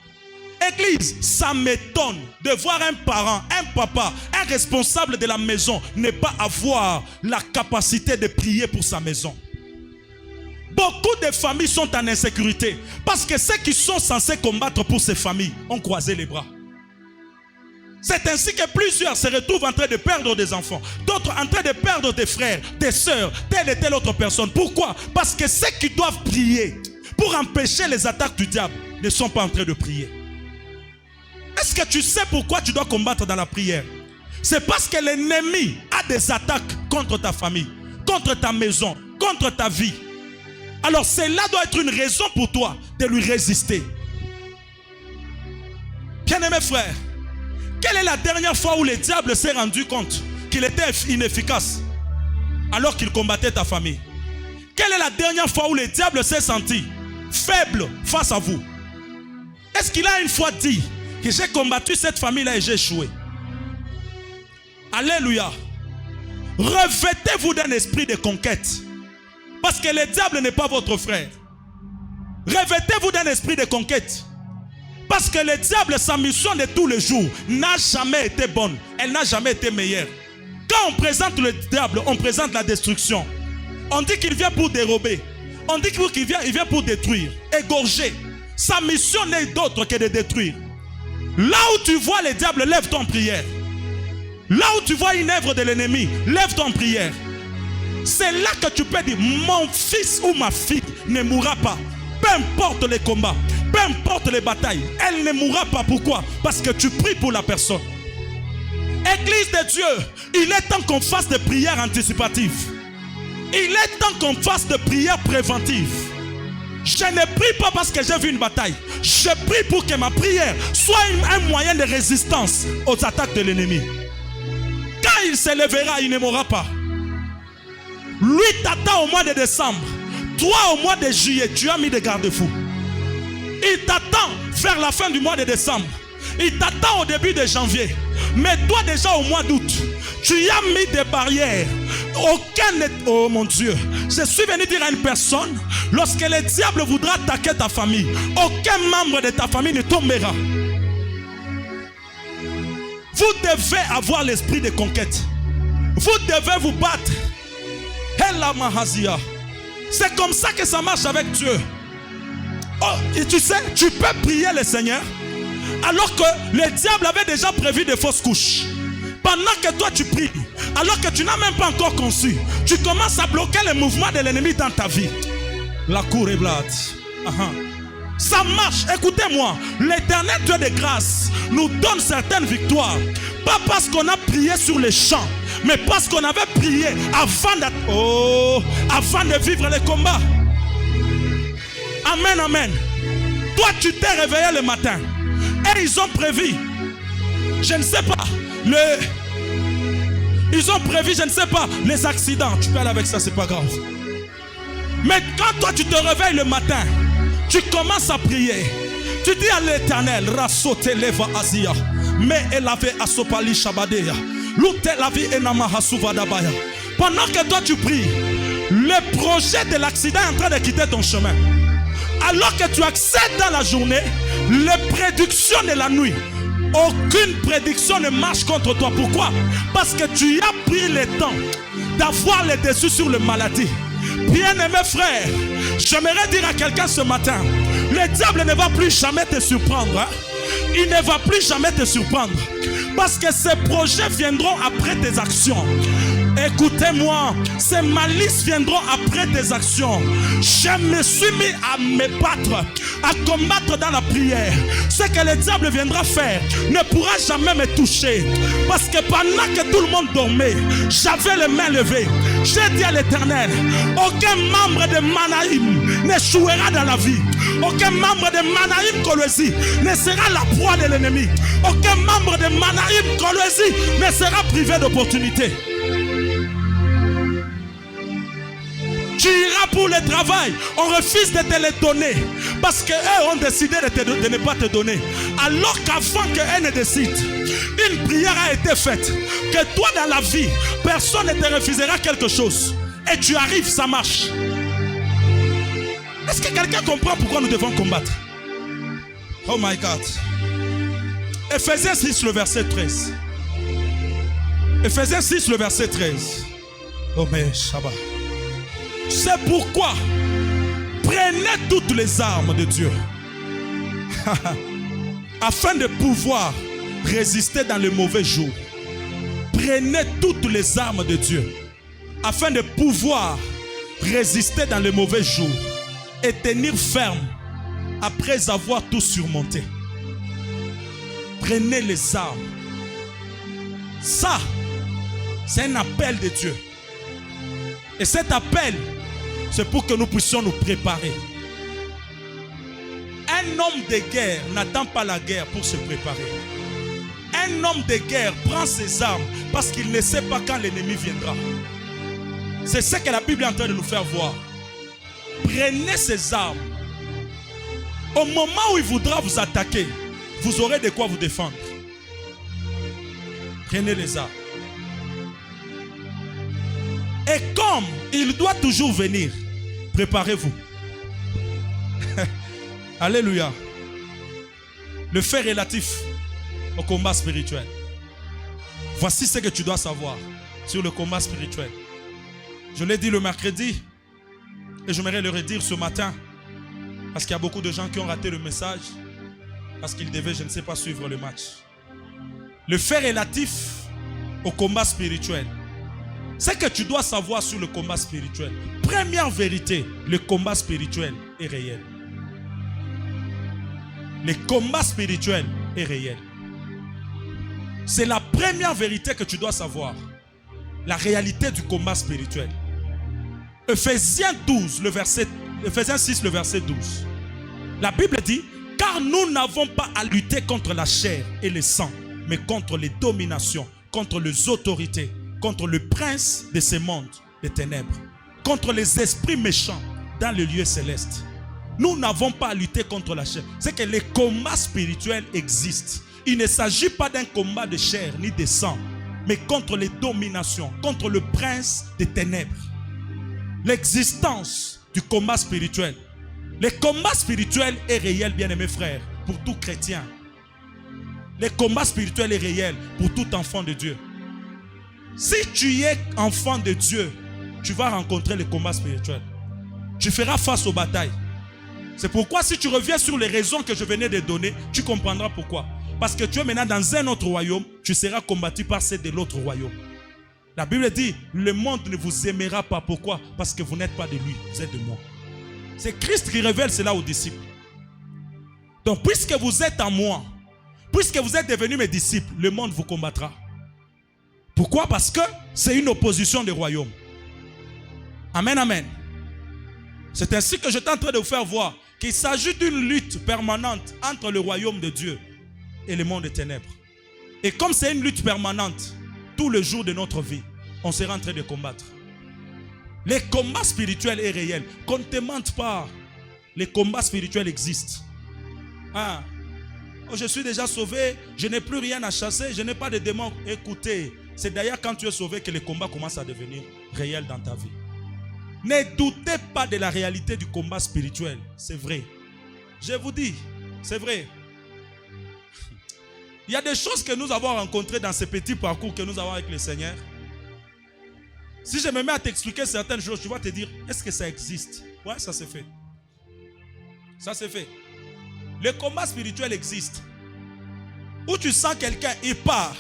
Église, ça m'étonne de voir un parent, un papa, un responsable de la maison ne pas avoir la capacité de prier pour sa maison. Beaucoup de familles sont en insécurité parce que ceux qui sont censés combattre pour ces familles ont croisé les bras. C'est ainsi que plusieurs se retrouvent en train de perdre des enfants, d'autres en train de perdre des frères, des sœurs, telle et telle autre personne. Pourquoi? Parce que ceux qui doivent prier pour empêcher les attaques du diable ne sont pas en train de prier. Est-ce que tu sais pourquoi tu dois combattre dans la prière? C'est parce que l'ennemi a des attaques contre ta famille, contre ta maison, contre ta vie. Alors cela doit être une raison pour toi de lui résister. Bien-aimés frères, quelle est la dernière fois où le diable s'est rendu compte qu'il était inefficace? alors qu'il combattait ta famille? Quelle est la dernière fois où le diable s'est senti faible face à vous? Est-ce qu'il a une fois dit que j'ai combattu cette famille-là et j'ai échoué? Alléluia. Revêtez-vous d'un esprit de conquête. Parce que le diable n'est pas votre frère. Revêtez-vous d'un esprit de conquête. Parce que le diable, sa mission de tous les jours, n'a jamais été bonne. Elle n'a jamais été meilleure. Quand on présente le diable, on présente la destruction. On dit qu'il vient pour dérober. On dit qu'il vient pour détruire, égorger. Sa mission n'est d'autre que de détruire. Là où tu vois le diable, lève-toi en prière. Là où tu vois une œuvre de l'ennemi, lève-toi en prière. C'est là que tu peux dire, mon fils ou ma fille ne mourra pas. Peu importe les combats, peu importe les batailles, elle ne mourra pas. Pourquoi? Parce que tu pries pour la personne. Église de Dieu, il est temps qu'on fasse des prières anticipatives. Il est temps qu'on fasse des prières préventives. Je ne prie pas parce que j'ai vu une bataille. Je prie pour que ma prière soit un moyen de résistance aux attaques de l'ennemi. Quand il se lèvera, il ne mourra pas. Lui t'attend au mois de décembre. Toi au mois de juillet, tu as mis des garde-fous. Il t'attend vers la fin du mois de décembre. Il t'attend au début de janvier. Mais toi déjà au mois d'août, tu y as mis des barrières. Oh mon Dieu. Je suis venu dire à une personne, lorsque le diable voudra attaquer ta famille, aucun membre de ta famille ne tombera. Vous devez avoir l'esprit de conquête. Vous devez vous battre. C'est comme ça que ça marche avec Dieu. Oh, et tu sais, tu peux prier le Seigneur alors que le diable avait déjà prévu des fausses couches. Pendant que toi tu pries, alors que tu n'as même pas encore conçu, tu commences à bloquer les mouvements de l'ennemi dans ta vie. La cour est blade. Ça marche, écoutez-moi. L'éternel Dieu de grâce nous donne certaines victoires. Pas parce qu'on a prié sur les champs, mais parce qu'on avait prié avant de vivre les combats. Amen, amen. Toi, tu t'es réveillé le matin et ils ont prévu, je ne sais pas, ils ont prévu, je ne sais pas, les accidents. Tu peux aller avec ça, c'est pas grave. Mais quand toi, tu te réveilles le matin, tu commences à prier. Tu dis à l'Éternel, Rasote leva Asia, mais elle avait Asopali Shabadeya, Lute la vie enama Hasuvadabaya. Pendant que toi tu pries, le projet de l'accident est en train de quitter ton chemin. Alors que tu accèdes dans la journée, les prédictions de la nuit, aucune prédiction ne marche contre toi. Pourquoi? Parce que tu as pris le temps d'avoir le dessus sur la maladie. Bien-aimé frère, j'aimerais dire à quelqu'un ce matin, le diable ne va plus jamais te surprendre. Hein? Il ne va plus jamais te surprendre. Parce que ces projets viendront après tes actions. Écoutez-moi, ces malices viendront après tes actions. Je me suis mis à me battre, à combattre dans la prière. Ce que le diable viendra faire ne pourra jamais me toucher. Parce que pendant que tout le monde dormait, j'avais les mains levées. J'ai dit à l'Éternel, aucun membre de Manaïm n'échouera dans la vie. Aucun membre de Manaïm Kolwezi ne sera la proie de l'ennemi. Aucun membre de Manaïm Kolwezi ne sera privé d'opportunité. Tu iras pour le travail, on refuse de te les donner parce qu'eux ont décidé de ne pas te donner. Alors qu'avant qu'eux ne décident, une prière a été faite. Que toi dans la vie, personne ne te refusera quelque chose. Et tu arrives, ça marche. Est-ce que quelqu'un comprend pourquoi nous devons combattre? Oh my God. Ephésiens 6, le verset 13. Ephésiens 6, le verset 13. Oh mais Shabbat. C'est pourquoi prenez toutes les armes de Dieu afin de pouvoir résister dans les mauvais jours. Prenez toutes les armes de Dieu afin de pouvoir résister dans les mauvais jours et tenir ferme après avoir tout surmonté. Prenez les armes. Ça, c'est un appel de Dieu. Et cet appel, c'est pour que nous puissions nous préparer. Un homme de guerre n'attend pas la guerre pour se préparer. Un homme de guerre prend ses armes parce qu'il ne sait pas quand l'ennemi viendra. C'est ce que la Bible est en train de nous faire voir. Prenez ces armes. Au moment où il voudra vous attaquer, vous aurez de quoi vous défendre. Prenez les armes. Et comme il doit toujours venir, préparez-vous. Alléluia. Le fait relatif au combat spirituel. Voici ce que tu dois savoir sur le combat spirituel. Je l'ai dit le mercredi et j'aimerais le redire ce matin parce qu'il y a beaucoup de gens qui ont raté le message parce qu'ils devaient, je ne sais pas, suivre le match. Le fait relatif au combat spirituel. Ce que tu dois savoir sur le combat spirituel. Première vérité, le combat spirituel est réel. Le combat spirituel est réel. C'est la première vérité que tu dois savoir. La réalité du combat spirituel. Ephésiens 6, le verset 12. La Bible dit, car nous n'avons pas à lutter contre la chair et le sang, mais contre les dominations, contre les autorités, contre le prince de ce monde des ténèbres, contre les esprits méchants dans les lieux célestes. Nous n'avons pas à lutter contre la chair. C'est que les combats spirituels existent. Il ne s'agit pas d'un combat de chair ni de sang, mais contre les dominations, contre le prince des ténèbres. L'existence du combat spirituel. Le combat spirituel est réel, bien-aimés frères, pour tout chrétien. Le combat spirituel est réel pour tout enfant de Dieu. Si tu es enfant de Dieu, tu vas rencontrer le combat spirituel. Tu feras face aux batailles. C'est pourquoi si tu reviens sur les raisons que je venais de donner, tu comprendras pourquoi. Parce que tu es maintenant dans un autre royaume, tu seras combattu par ceux de l'autre royaume. La Bible dit, le monde ne vous aimera pas. Pourquoi? Parce que vous n'êtes pas de lui, vous êtes de moi. C'est Christ qui révèle cela aux disciples. Donc puisque vous êtes en moi, puisque vous êtes devenus mes disciples, le monde vous combattra. Pourquoi? Parce que c'est une opposition des royaumes. Amen, amen. C'est ainsi que je suis en train de vous faire voir qu'il s'agit d'une lutte permanente entre le royaume de Dieu et le monde des ténèbres. Et comme c'est une lutte permanente, tous les jours de notre vie, on sera en train de combattre. Le combat spirituel est réel. Qu'on ne te mente pas. Les combats spirituels existent. Ah. Oh, je suis déjà sauvé, je n'ai plus rien à chasser, je n'ai pas de démons. Écoutez, c'est d'ailleurs quand tu es sauvé que les combats commencent à devenir réels dans ta vie. Ne doutez pas de la réalité du combat spirituel. C'est vrai. Je vous dis, c'est vrai. Il y a des choses que nous avons rencontrées dans ce petit parcours que nous avons avec le Seigneur. Si je me mets à t'expliquer certaines choses, tu vas te dire, est-ce que ça existe? Ouais, ça s'est fait. Ça s'est fait. Le combat spirituel existe. Où tu sens quelqu'un, il part.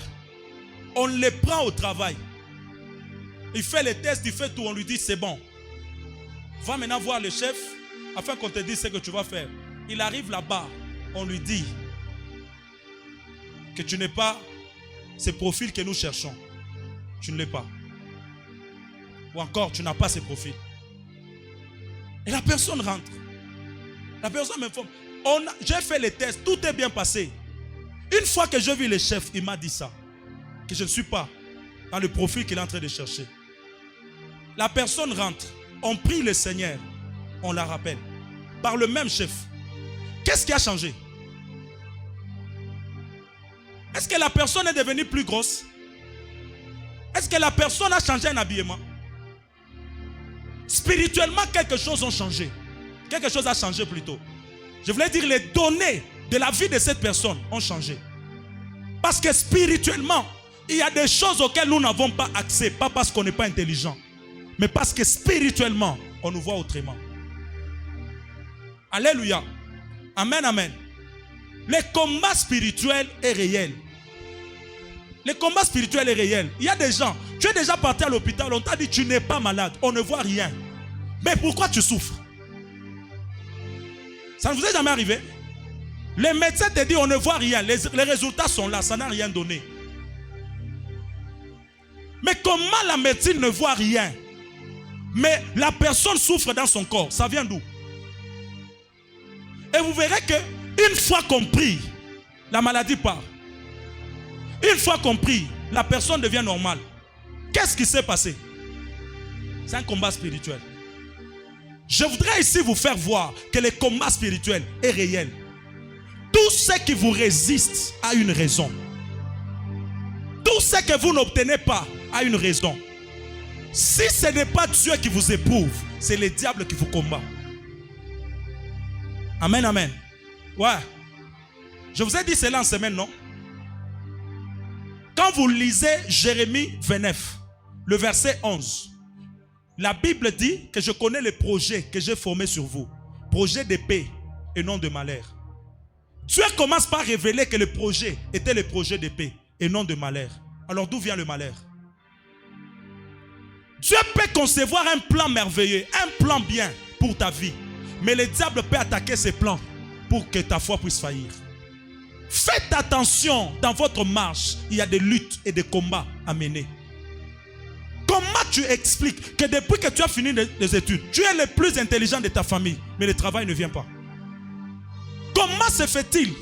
On le prend au travail. Il fait les tests, il fait tout, on lui dit c'est bon. Va maintenant voir le chef afin qu'on te dise ce que tu vas faire. Il arrive là-bas, on lui dit que tu n'es pas ce profil que nous cherchons. Tu ne l'es pas. Ou encore, tu n'as pas ce profil. Et la personne rentre. La personne m'informe. J'ai fait les tests, tout est bien passé. Une fois que j'ai vu le chef, il m'a dit ça. Que je ne suis pas dans le profil qu'il est en train de chercher. La personne rentre. On prie le Seigneur. On la rappelle. Par le même chef. Qu'est-ce qui a changé? Est-ce que la personne est devenue plus grosse? Est-ce que la personne a changé un habillement? Spirituellement, quelque chose a changé. Quelque chose a changé plutôt. Je voulais dire, les données de la vie de cette personne ont changé. Parce que spirituellement, il y a des choses auxquelles nous n'avons pas accès. Pas parce qu'on n'est pas intelligent, mais parce que spirituellement, on nous voit autrement. Alléluia. Amen, amen. Le combat spirituel est réel. Le combat spirituel est réel. Il y a des gens, tu es déjà parti à l'hôpital, on t'a dit tu n'es pas malade, on ne voit rien. Mais pourquoi tu souffres? Ça ne vous est jamais arrivé? Les médecins te disent on ne voit rien, les résultats sont là, ça n'a rien donné. Mais comment la médecine ne voit rien, mais la personne souffre dans son corps? Ça vient d'où? Et vous verrez que une fois qu'on prie, la maladie part. Une fois qu'on prie, la personne devient normale. Qu'est-ce qui s'est passé? C'est un combat spirituel. Je voudrais ici vous faire voir que le combat spirituel est réel. Tout ce qui vous résiste a une raison. Tout ce que vous n'obtenez pas a une raison. Si ce n'est pas Dieu qui vous éprouve, c'est le diable qui vous combat. Amen, amen. Ouais. Je vous ai dit cela en semaine, non? Quand vous lisez Jérémie 29, le verset 11, la Bible dit que je connais les projets que j'ai formés sur vous. Projets de paix et non de malheur. Dieu commence par révéler que le projet était le projet de paix et non de malheur. Alors d'où vient le malheur? Dieu peut concevoir un plan merveilleux, un plan bien pour ta vie. Mais le diable peut attaquer ces plans pour que ta foi puisse faillir. Faites attention, dans votre marche, il y a des luttes et des combats à mener. Comment tu expliques que depuis que tu as fini les études, tu es le plus intelligent de ta famille, mais le travail ne vient pas? Comment se fait-il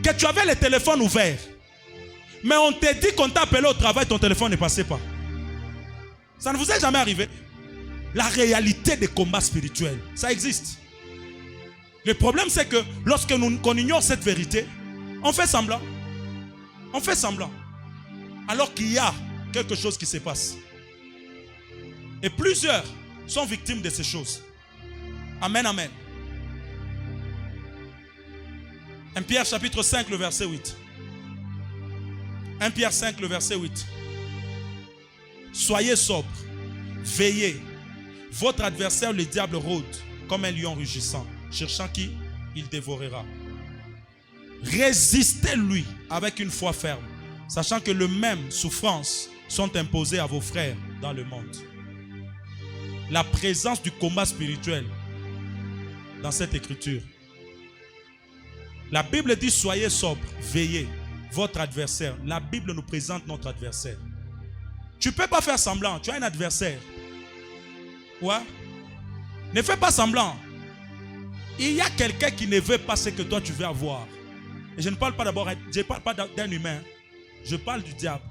que tu avais le téléphone ouvert, mais on te dit qu'on t'a appelé au travail, ton téléphone ne passait pas? Ça ne vous est jamais arrivé? La réalité des combats spirituels, ça existe. Le problème, c'est que lorsque qu'on ignore cette vérité, on fait semblant. On fait semblant. Alors qu'il y a quelque chose qui se passe. Et plusieurs sont victimes de ces choses. Amen, amen. 1 Pierre chapitre 5, le verset 8. 1 Pierre 5, le verset 8. Soyez sobres, veillez. Votre adversaire, le diable, rôde comme un lion rugissant, cherchant qui il dévorera. Résistez-lui avec une foi ferme, sachant que les mêmes souffrances sont imposées à vos frères dans le monde. La présence du combat spirituel dans cette écriture. La Bible dit soyez sobres, veillez. Votre adversaire, la Bible nous présente notre adversaire. Tu ne peux pas faire semblant, tu as un adversaire. Ouais. Ne fais pas semblant. Il y a quelqu'un qui ne veut pas ce que toi tu veux avoir. Et je ne parle pas d'abord, je ne parle pas d'un humain. Je parle du diable.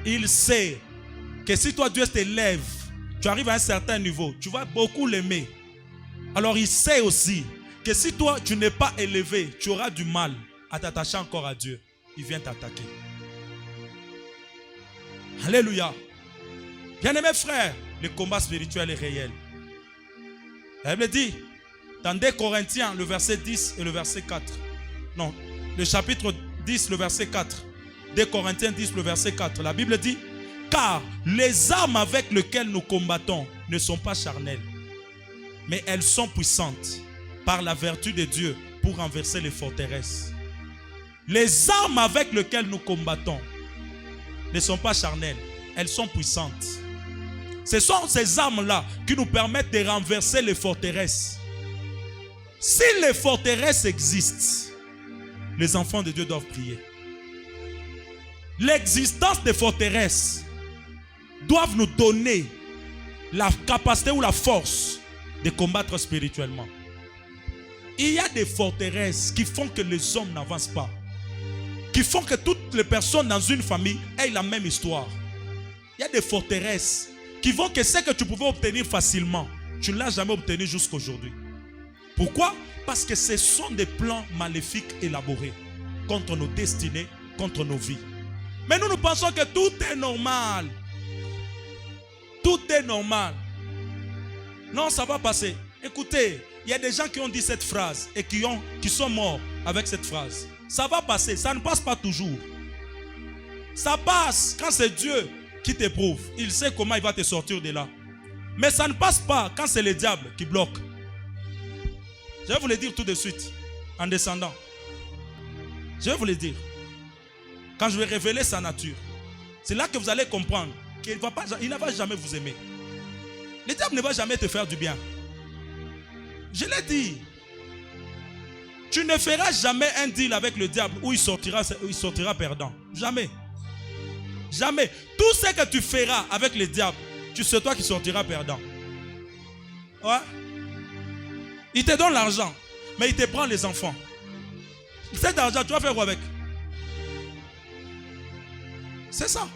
Il sait que si toi Dieu t'élève, tu arrives à un certain niveau, tu vas beaucoup l'aimer. Alors il sait aussi que si toi tu n'es pas élevé, tu auras du mal à t'attacher encore à Dieu. Il vient t'attaquer. Alléluia. Bien-aimés frères, le combat spirituel est réel. La Bible dit, dans 2 Corinthiens, le verset 10 et le verset 4. Non, le chapitre 10, le verset 4. 2 Corinthiens 10, le verset 4. La Bible dit, car les armes avec lesquelles nous combattons ne sont pas charnelles, mais elles sont puissantes par la vertu de Dieu pour renverser les forteresses. Les armes avec lesquelles nous combattons ne sont pas charnelles, elles sont puissantes. Ce sont ces armes-là qui nous permettent de renverser les forteresses. Si les forteresses existent, les enfants de Dieu doivent prier. L'existence des forteresses doivent nous donner la capacité ou la force de combattre spirituellement. Il y a des forteresses qui font que les hommes n'avancent pas, qui font que toutes les personnes dans une famille aient la même histoire. Il y a des forteresses qui font que ce que tu pouvais obtenir facilement, tu ne l'as jamais obtenu jusqu'aujourd'hui. Pourquoi? Parce que ce sont des plans maléfiques élaborés contre nos destinées, contre nos vies. Mais nous pensons que tout est normal. Tout est normal. Non, ça va passer. Écoutez, il y a des gens qui ont dit cette phrase et qui sont morts avec cette phrase. Ça va passer, ça ne passe pas toujours. Ça passe quand c'est Dieu qui t'éprouve. Il sait comment il va te sortir de là. Mais ça ne passe pas quand c'est le diable qui bloque. Je vais vous le dire tout de suite, en descendant. Je vais vous le dire. Quand je vais révéler sa nature, c'est là que vous allez comprendre qu'il ne va jamais vous aimer. Le diable ne va jamais te faire du bien. Je l'ai dit. Tu ne feras jamais un deal avec le diable où il sortira perdant. Jamais. Jamais. Tout ce que tu feras avec le diable, c'est toi qui sortiras perdant. Ouais. Il te donne l'argent, mais il te prend les enfants. Cet argent, tu vas faire quoi avec? C'est ça.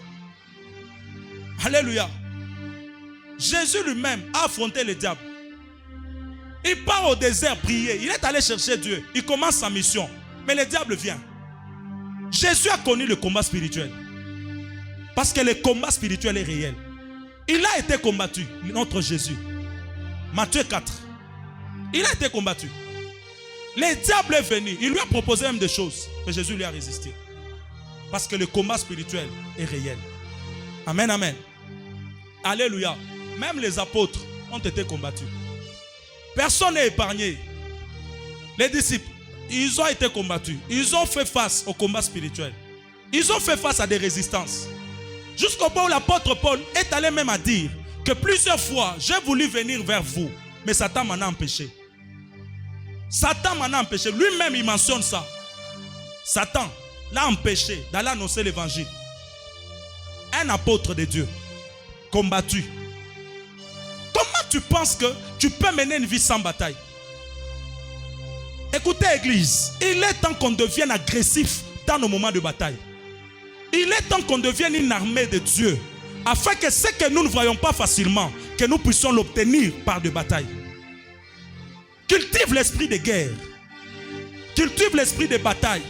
Alléluia. Jésus lui-même a affronté le diable. Il part au désert prier. Il est allé chercher Dieu. Il commence sa mission. Mais le diable vient. Jésus a connu le combat spirituel. Parce que le combat spirituel est réel. Il a été combattu, notre Jésus. Matthieu 4. Il a été combattu. Le diable est venu. Il lui a proposé même des choses. Mais Jésus lui a résisté. Parce que le combat spirituel est réel. Amen, amen. Alléluia. Même les apôtres ont été combattus. Personne n'est épargné. Les disciples, ils ont été combattus. Ils ont fait face au combat spirituel. Ils ont fait face à des résistances. Jusqu'au point où l'apôtre Paul est allé même à dire que plusieurs fois, j'ai voulu venir vers vous, mais Satan m'en a empêché. Satan m'en a empêché. Lui-même, il mentionne ça. Satan l'a empêché d'aller annoncer l'évangile. Un apôtre de Dieu, combattu. Comment tu penses que tu peux mener une vie sans bataille? Écoutez, Église, il est temps qu'on devienne agressif dans nos moments de bataille. Il est temps qu'on devienne une armée de Dieu, afin que ce que nous ne voyons pas facilement, que nous puissions l'obtenir par des batailles. Cultive l'esprit de guerre. Cultive l'esprit de bataille.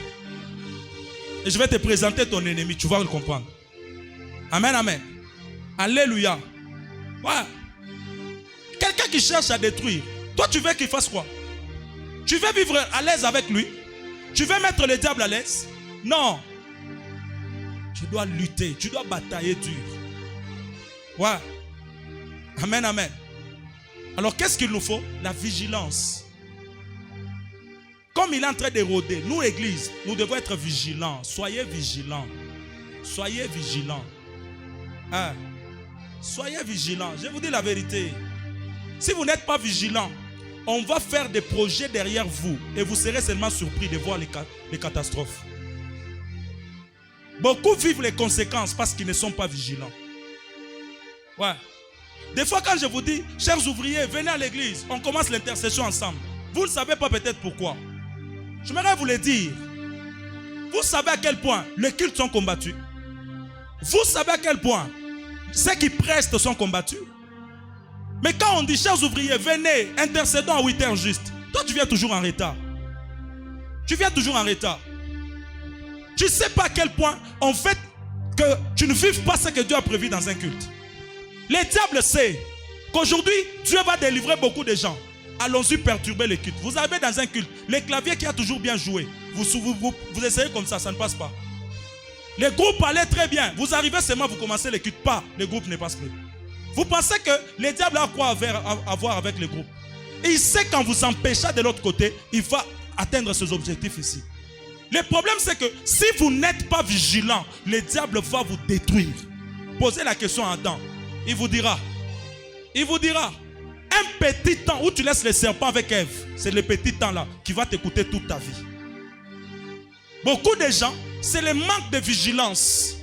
Et je vais te présenter ton ennemi, tu vas le comprendre. Amen, amen. Alléluia. Ouais. Quelqu'un qui cherche à détruire, toi tu veux qu'il fasse quoi? Tu veux vivre à l'aise avec lui? Tu veux mettre le diable à l'aise? Non. Tu dois lutter, tu dois batailler dur. Ouais. Amen, amen. Alors qu'est-ce qu'il nous faut? La vigilance. Comme il est en train d'éroder, nous, Église, nous devons être vigilants. Soyez vigilants. Soyez vigilants. Hein? Soyez vigilants. Je vous dis la vérité. Si vous n'êtes pas vigilants, on va faire des projets derrière vous et vous serez seulement surpris de voir les catastrophes. Beaucoup vivent les conséquences parce qu'ils ne sont pas vigilants. Ouais. Des fois quand je vous dis, chers ouvriers, venez à l'église, on commence l'intercession ensemble. Vous ne savez pas peut-être pourquoi. J'aimerais vous le dire. Vous savez à quel point les cultes sont combattus. Vous savez à quel point ceux qui prestent sont combattus. Mais quand on dit, chers ouvriers, venez, intercédons à 8 heures juste. Toi, tu viens toujours en retard. Tu viens toujours en retard. Tu ne sais pas à quel point, en fait, que tu ne vives pas ce que Dieu a prévu dans un culte. Le diable sait qu'aujourd'hui, Dieu va délivrer beaucoup de gens. Allons-y perturber le culte. Vous avez dans un culte, le clavier qui a toujours bien joué. Vous essayez comme ça ne passe pas. Les groupes allaient très bien. Vous arrivez seulement, vous commencez le culte. Pas, le groupe ne passe plus. Vous pensez que le diable a quoi à voir avec le groupe? Et il sait qu'en vous empêchant de l'autre côté, il va atteindre ses objectifs ici. Le problème, c'est que si vous n'êtes pas vigilant, le diable va vous détruire. Posez la question à Adam. Il vous dira, un petit temps où tu laisses le serpent avec Ève, c'est le petit temps là qui va t'écouter toute ta vie. Beaucoup de gens, c'est le manque de vigilance.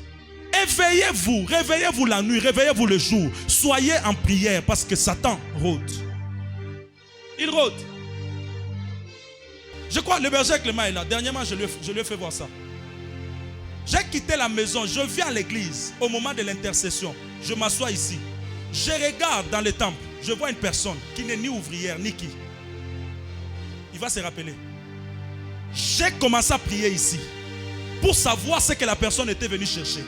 Éveillez-vous, réveillez-vous la nuit, réveillez-vous le jour. Soyez en prière parce que Satan rôde. Il rôde. Je crois que le berger Clément est là. Dernièrement, je lui ai fait voir ça. J'ai quitté la maison, je viens à l'église au moment de l'intercession. Je m'assois ici. Je regarde dans le temple. Je vois une personne qui n'est ni ouvrière ni qui. Il va se rappeler. J'ai commencé à prier ici pour savoir ce que la personne était venue chercher.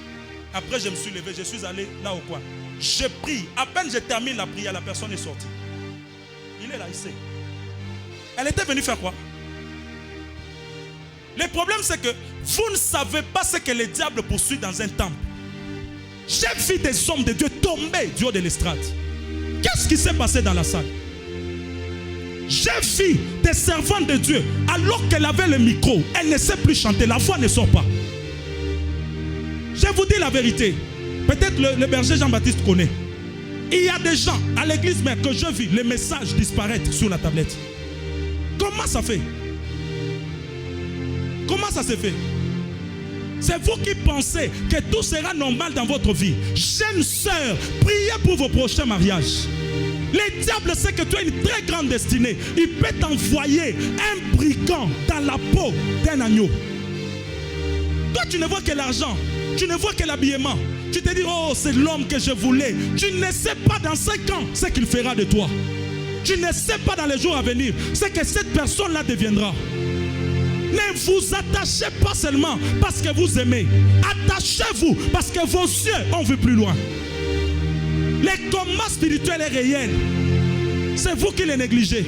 Après, je me suis levé, je suis allé là au coin. J'ai prié. À peine je termine la prière, la personne est sortie. Il est là, il sait. Elle était venue faire quoi? Le problème, c'est que vous ne savez pas ce que le diable poursuit dans un temple. J'ai vu des hommes de Dieu tomber du haut de l'estrade. Qu'est-ce qui s'est passé dans la salle? J'ai vu des servantes de Dieu, alors qu'elle avait le micro, elle ne sait plus chanter, la voix ne sort pas. Je vous dis la vérité. Peut-être le berger Jean-Baptiste connaît. Il y a des gens à l'église même que je vis les messages disparaître sur la tablette. Comment ça fait? Comment ça se fait? C'est vous qui pensez que tout sera normal dans votre vie. Jeunes sœurs, priez pour vos prochains mariages. Le diable sait que tu as une très grande destinée. Il peut t'envoyer un brigand dans la peau d'un agneau. Toi, tu ne vois que l'argent. Tu ne vois que l'habillement. tu te dis, oh, c'est l'homme que je voulais. Tu ne sais pas dans 5 ans ce qu'il fera de toi. Tu ne sais pas dans les jours à venir ce que cette personne-là deviendra. Ne vous attachez pas seulement parce que vous aimez. Attachez-vous parce que vos yeux ont vu plus loin. Le combat spirituel est réel. C'est vous qui les négligez.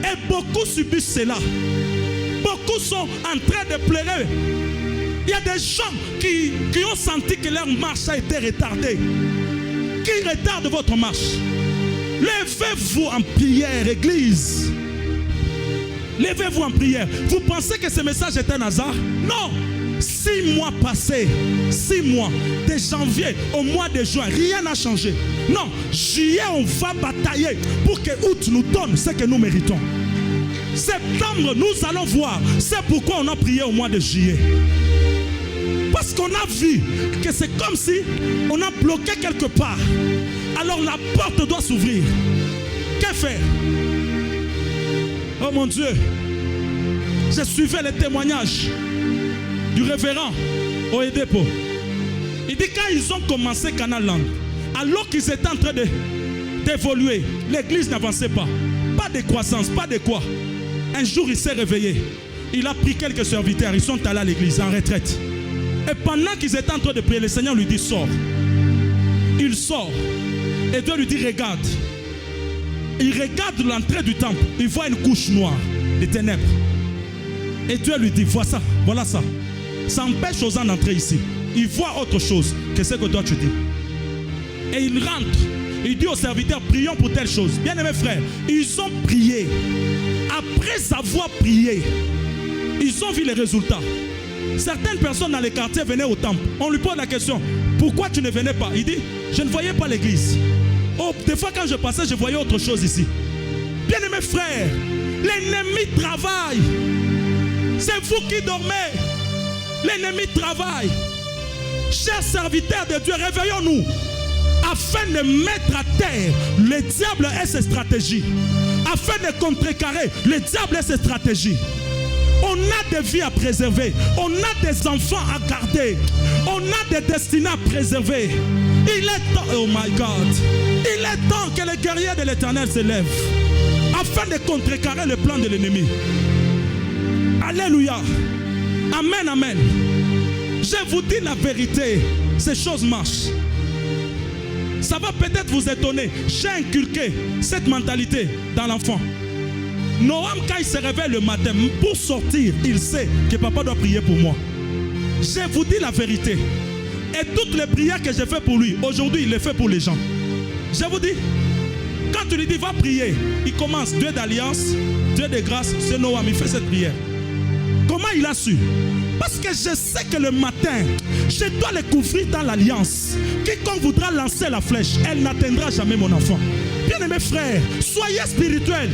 Et beaucoup subissent cela. Beaucoup sont en train de pleurer. Il y a des gens qui ont senti que leur marche a été retardée. Qui retardent votre marche. Levez-vous en prière, Église. Levez-vous en prière. Vous pensez que ce message est un hasard? Non. 6 mois passés, 6 mois, de janvier au mois de juin, rien n'a changé. Non, juillet, on va batailler pour que août nous donne ce que nous méritons. Septembre, nous allons voir. C'est pourquoi on a prié au mois de juillet. Parce qu'on a vu que c'est comme si on a bloqué quelque part. Alors la porte doit s'ouvrir. Que faire? Oh mon Dieu, je suivais les témoignages du révérend Oedepo. Il dit quand ils ont commencé Canal Land, alors qu'ils étaient en train d'évoluer, l'église n'avançait pas. Pas de croissance, pas de quoi. Un jour il s'est réveillé. Il a pris quelques serviteurs, ils sont allés à l'église en retraite. Et pendant qu'ils étaient en train de prier, le Seigneur lui dit sors. Il sort. Et Dieu lui dit regarde. Il regarde l'entrée du temple. Il voit une couche noire de ténèbres. Et Dieu lui dit voilà ça, voilà ça. Ça empêche aux gens d'entrer ici. Il voit autre chose que ce que toi tu dis. Et il rentre. Il dit aux serviteurs prions pour telle chose. Bien aimés frères, ils ont prié. Après avoir prié, ils ont vu les résultats. Certaines personnes dans les quartiers venaient au temple. On lui pose la question, pourquoi tu ne venais pas? Il dit, je ne voyais pas l'église. Oh, des fois quand je passais, je voyais autre chose ici. Bien aimés frères, l'ennemi travaille. C'est vous qui dormez. L'ennemi travaille. Chers serviteurs de Dieu, réveillons-nous afin de mettre à terre le diable et ses stratégies. Afin de contrecarrer le diable et ses stratégies. On a des vies à préserver. On a des enfants à garder. On a des destinées à préserver. Il est temps, oh my God, il est temps que les guerriers de l'Éternel se lèvent afin de contrecarrer le plan de l'ennemi. Alléluia. Amen, amen. Je vous dis la vérité, ces choses marchent. Ça va peut-être vous étonner. J'ai inculqué cette mentalité dans l'enfant. Noam, quand il se réveille le matin, pour sortir, il sait que papa doit prier pour moi. Je vous dis la vérité. Et toutes les prières que j'ai faites pour lui, aujourd'hui, il les fait pour les gens. Je vous dis, quand tu lui dis, va prier, il commence, Dieu d'alliance, Dieu de grâce, c'est Noam, il fait cette prière. Comment il a su? Parce que je sais que le matin, je dois le couvrir dans l'alliance. Quiconque voudra lancer la flèche, elle n'atteindra jamais mon enfant. Bien aimés frères, soyez spirituels.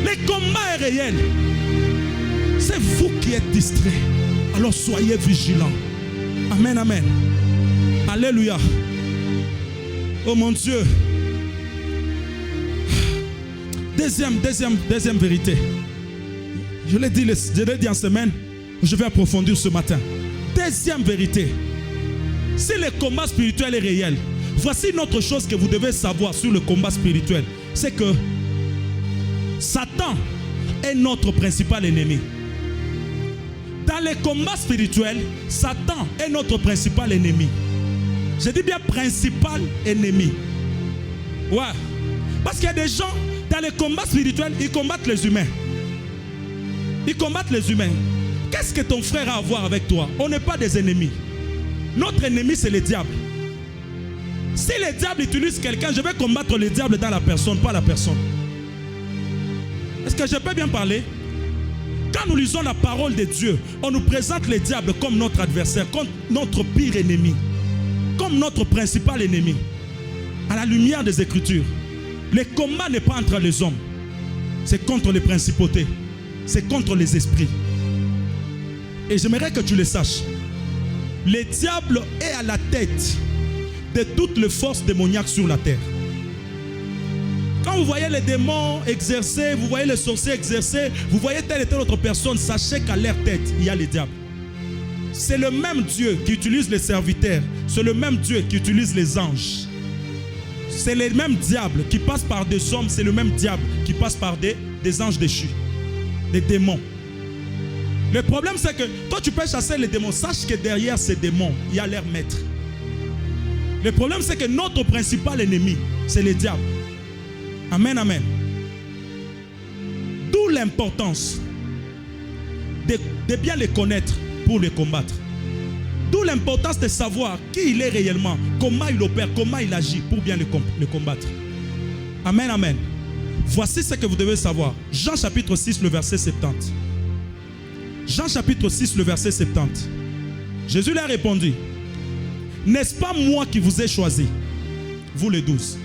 Le combat est réel. C'est vous qui êtes distraits. Alors soyez vigilants. Amen, amen. Alléluia. Oh mon Dieu. Deuxième vérité. Je l'ai dit en semaine. Je vais approfondir ce matin. Deuxième vérité. Si le combat spirituel est réel, voici une autre chose que vous devez savoir sur le combat spirituel. C'est que Satan est notre principal ennemi. Dans les combats spirituels, Satan est notre principal ennemi. Je dis bien principal ennemi. Ouais. Parce qu'il y a des gens, dans les combats spirituels, ils combattent les humains. Ils combattent les humains. Qu'est-ce que ton frère a à voir avec toi? On n'est pas des ennemis. Notre ennemi, c'est le diable. Si le diable utilise quelqu'un, je vais combattre le diable dans la personne, pas la personne. Est-ce que je peux bien parler? Quand nous lisons la parole de Dieu, on nous présente le diable comme notre adversaire, comme notre pire ennemi, comme notre principal ennemi. À la lumière des Écritures, le combat n'est pas entre les hommes, c'est contre les principautés, c'est contre les esprits. Et j'aimerais que tu le saches. Le diable est à la tête de toutes les forces démoniaques sur la terre. Quand vous voyez les démons exercer, vous voyez les sorciers exercer, vous voyez telle et telle autre personne, sachez qu'à leur tête, il y a le diable. c'est le même Dieu qui utilise les serviteurs. C'est le même Dieu qui utilise les anges. C'est le même diable qui passe par des hommes. C'est le même diable qui passe par des anges déchus. Des démons. Le problème, c'est que toi, tu peux chasser les démons. Sache que derrière ces démons, il y a leur maître. Le problème, c'est que notre principal ennemi, c'est le diable. Amen, amen. D'où l'importance de bien les connaître pour les combattre. D'où l'importance de savoir qui il est réellement, comment il opère, comment il agit pour bien les combattre. Amen, amen. Voici ce que vous devez savoir. Jean chapitre 6, le verset 70. Jean chapitre 6, le verset 70. Jésus leur a répondu, n'est-ce pas moi qui vous ai choisi, vous les 12?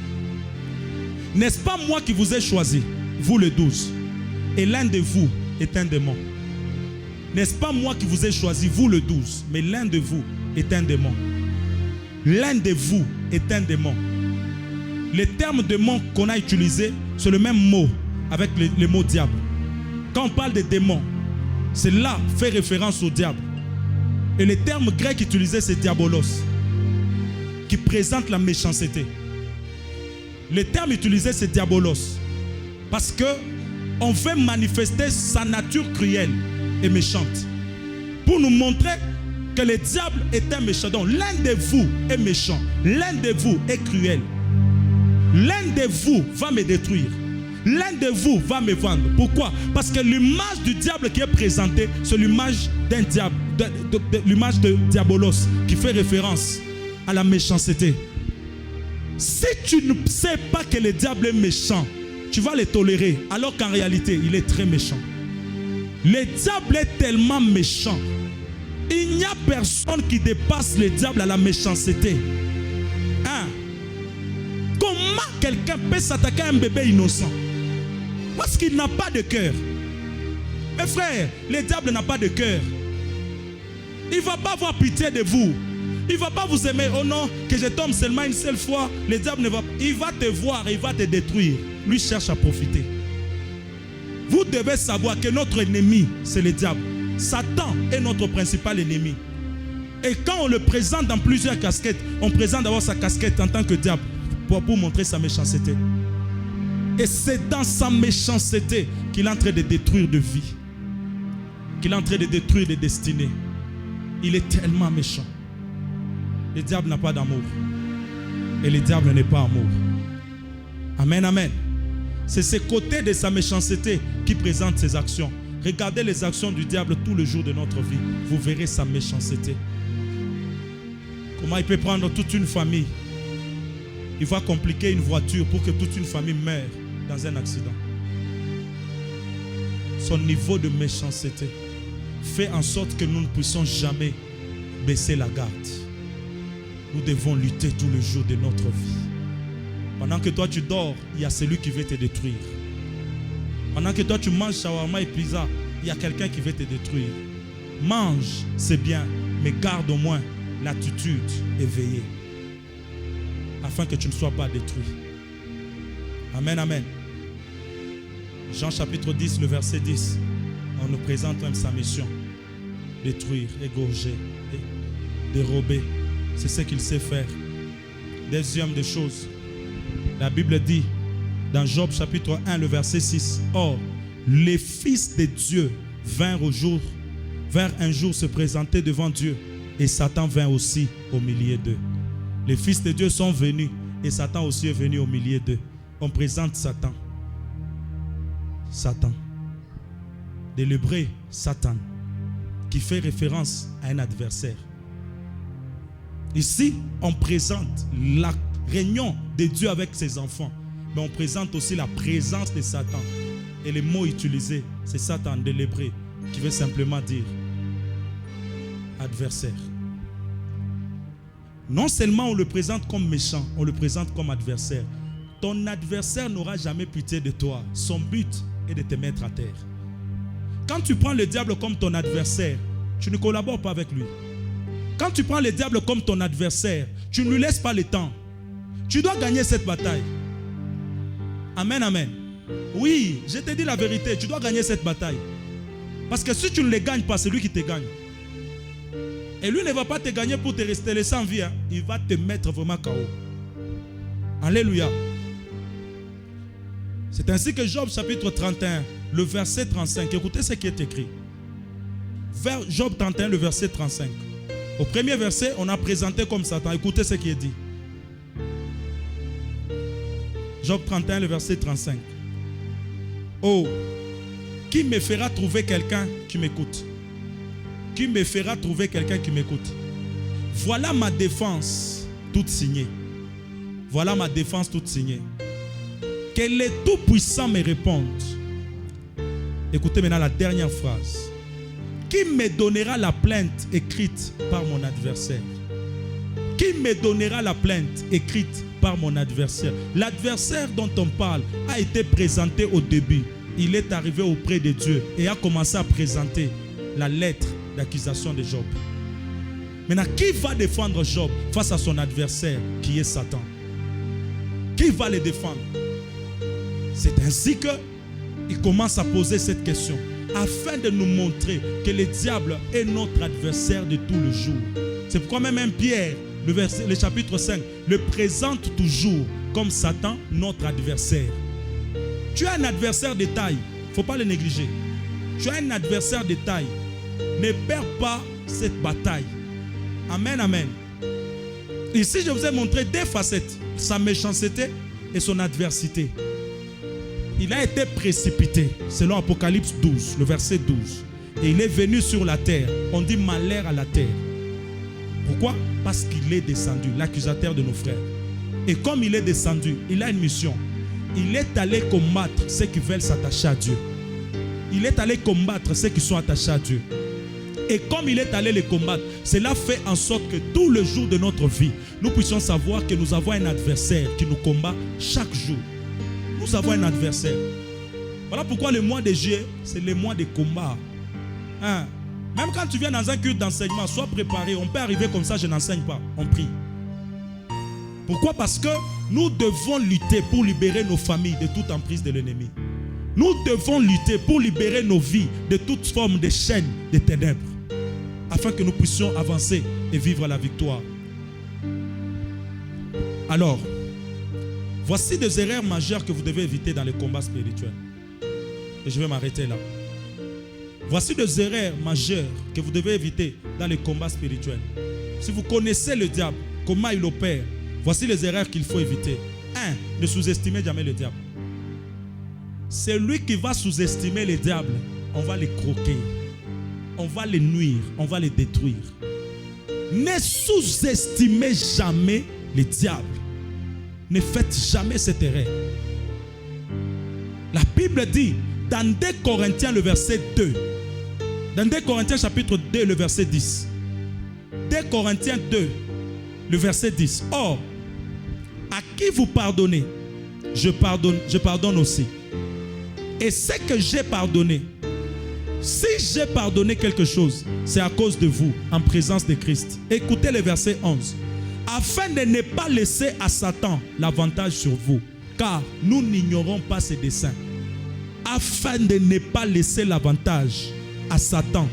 N'est-ce pas moi qui vous ai choisi, vous les 12? Et l'un de vous est un démon. N'est-ce pas moi qui vous ai choisi, vous le 12, mais l'un de vous est un démon. L'un de vous est un démon. Le terme démon qu'on a utilisé, c'est le même mot avec le mot diable. Quand on parle de démon, cela fait référence au diable. Et le terme grec utilisé, c'est diabolos, qui présente la méchanceté. Le terme utilisé, c'est diabolos, parce que on veut manifester sa nature cruelle et méchante, pour nous montrer que le diable est un méchant. Donc l'un de vous est méchant, l'un de vous est cruel, l'un de vous va me détruire, l'un de vous va me vendre. Pourquoi? Parce que l'image du diable qui est présentée, c'est l'image d'un diable, l'image de diabolos, qui fait référence à la méchanceté. Si tu ne sais pas que le diable est méchant, tu vas le tolérer, alors qu'en réalité, il est très méchant. Le diable est tellement méchant. Il n'y a personne qui dépasse le diable à la méchanceté. Hein? Comment quelqu'un peut s'attaquer à un bébé innocent? Parce qu'il n'a pas de cœur. Mes frères, le diable n'a pas de cœur. Il ne va pas avoir pitié de vous. Il ne va pas vous aimer. Oh non, que je tombe seulement une seule fois. Le diable ne va pas. Il va te voir et il va te détruire. Lui cherche à profiter. Vous devez savoir que notre ennemi, c'est le diable. Satan est notre principal ennemi. Et quand on le présente dans plusieurs casquettes, on présente d'abord sa casquette en tant que diable pour montrer sa méchanceté. Et c'est dans sa méchanceté qu'il est en train de détruire de vie. Qu'il est en train de détruire des destinées. Il est tellement méchant. Le diable n'a pas d'amour. Et le diable n'est pas amour. Amen, amen. C'est ce côté de sa méchanceté qui présente ses actions. Regardez les actions du diable tous les jours de notre vie. Vous verrez sa méchanceté. Comment il peut prendre toute une famille. Il va compliquer une voiture pour que toute une famille meure dans un accident. Son niveau de méchanceté fait en sorte que nous ne puissions jamais baisser la garde. Nous devons lutter tous les jours de notre vie. Pendant que toi tu dors, il y a celui qui veut te détruire. Pendant que toi tu manges shawarma et pizza, il y a quelqu'un qui veut te détruire. Mange, c'est bien, mais garde au moins l'attitude éveillée, afin que tu ne sois pas détruit. Amen, amen. Jean chapitre 10, le verset 10, on nous présente même sa mission. Détruire, égorger, dérober. C'est ce qu'il sait faire. Deuxième des choses, la Bible dit dans Job chapitre 1, le verset 6, or, les fils de Dieu vinrent un jour se présenter devant Dieu, et Satan vint aussi au milieu d'eux. Les fils de Dieu sont venus, et Satan aussi est venu au milieu d'eux. On présente Satan. Satan. De l'hébreu, Satan, qui fait référence à un adversaire. Ici, on présente la réunion de Dieu avec ses enfants, mais on présente aussi la présence de Satan. Et le mot utilisé, c'est Satan de l'hébreu, qui veut simplement dire adversaire. Non seulement on le présente comme méchant, on le présente comme adversaire. Ton adversaire n'aura jamais pitié de toi. Son but est de te mettre à terre. Quand tu prends le diable comme ton adversaire, tu ne collabores pas avec lui. Quand tu prends le diable comme ton adversaire, tu ne lui laisses pas le temps. Tu dois gagner cette bataille. Amen, amen. Oui, je te dis la vérité, tu dois gagner cette bataille. Parce que si tu ne les gagnes pas, c'est lui qui te gagne. Et lui ne va pas te gagner pour te rester laissé en vie. Hein. Il va te mettre vraiment KO. Alléluia. C'est ainsi que Job chapitre 31, le verset 35. Écoutez ce qui est écrit. Vers Job 31, le verset 35. Au premier verset, on a présenté comme Satan. Écoutez ce qui est dit. Job 31, le verset 35. Oh, qui me fera trouver quelqu'un qui m'écoute? Qui me fera trouver quelqu'un qui m'écoute? Voilà ma défense toute signée. Voilà ma défense toute signée. Que les tout-puissants me répondent. Écoutez maintenant la dernière phrase. Qui me donnera la plainte écrite par mon adversaire? Qui me donnera la plainte écrite par mon adversaire? L'adversaire dont on parle a été présenté au début. Il est arrivé auprès de Dieu et a commencé à présenter la lettre d'accusation de Job. Maintenant, qui va défendre Job face à son adversaire qui est Satan? Qui va le défendre? C'est ainsi qu'il commence à poser cette question afin de nous montrer que le diable est notre adversaire de tous les jours. C'est pourquoi même un Pierre, le chapitre 5, le présente toujours comme Satan, notre adversaire. Tu as un adversaire de taille, il ne faut pas le négliger. Tu as un adversaire de taille. Ne perds pas cette bataille. Amen, amen. Ici, je vous ai montré deux facettes. Sa méchanceté et son adversité. Il a été précipité, selon Apocalypse 12, le verset 12. Et il est venu sur la terre. On dit malheur à la terre. Pourquoi? Parce qu'il est descendu, l'accusateur de nos frères. Et comme il est descendu, il a une mission. Il est allé combattre ceux qui veulent s'attacher à Dieu. Il est allé combattre ceux qui sont attachés à Dieu. Et comme il est allé les combattre, cela fait en sorte que tout le jour de notre vie, nous puissions savoir que nous avons un adversaire qui nous combat chaque jour. Nous avons un adversaire. Voilà pourquoi le mois de juillet, c'est le mois de combat. Hein? Même quand tu viens dans un culte d'enseignement, sois préparé. On peut arriver comme ça, je n'enseigne pas, on prie. Pourquoi? Parce que nous devons lutter pour libérer nos familles de toute emprise de l'ennemi. Nous devons lutter pour libérer nos vies de toute forme de chaînes de ténèbres, afin que nous puissions avancer et vivre la victoire. Alors, voici des erreurs majeures que vous devez éviter dans le combat spirituel. Et je vais m'arrêter là. Voici des erreurs majeures que vous devez éviter dans le combat spirituel. Si vous connaissez le diable, comment il opère, voici les erreurs qu'il faut éviter. 1. Ne sous-estimez jamais le diable. Celui qui va sous-estimer le diable, on va le croquer. On va le nuire, on va le détruire. Ne sous-estimez jamais le diable. Ne faites jamais cette erreur. La Bible dit, dans 2 Corinthiens, le verset 2, dans 2 Corinthiens chapitre 2, le verset 10, 2 Corinthiens 2, le verset 10, or, à qui vous pardonnez, je pardonne aussi. Et ce que j'ai pardonné, si j'ai pardonné quelque chose, c'est à cause de vous, en présence de Christ. Écoutez le verset 11. Afin de ne pas laisser à Satan l'avantage sur vous, car nous n'ignorons pas ses desseins. Afin de ne pas laisser l'avantage à Satan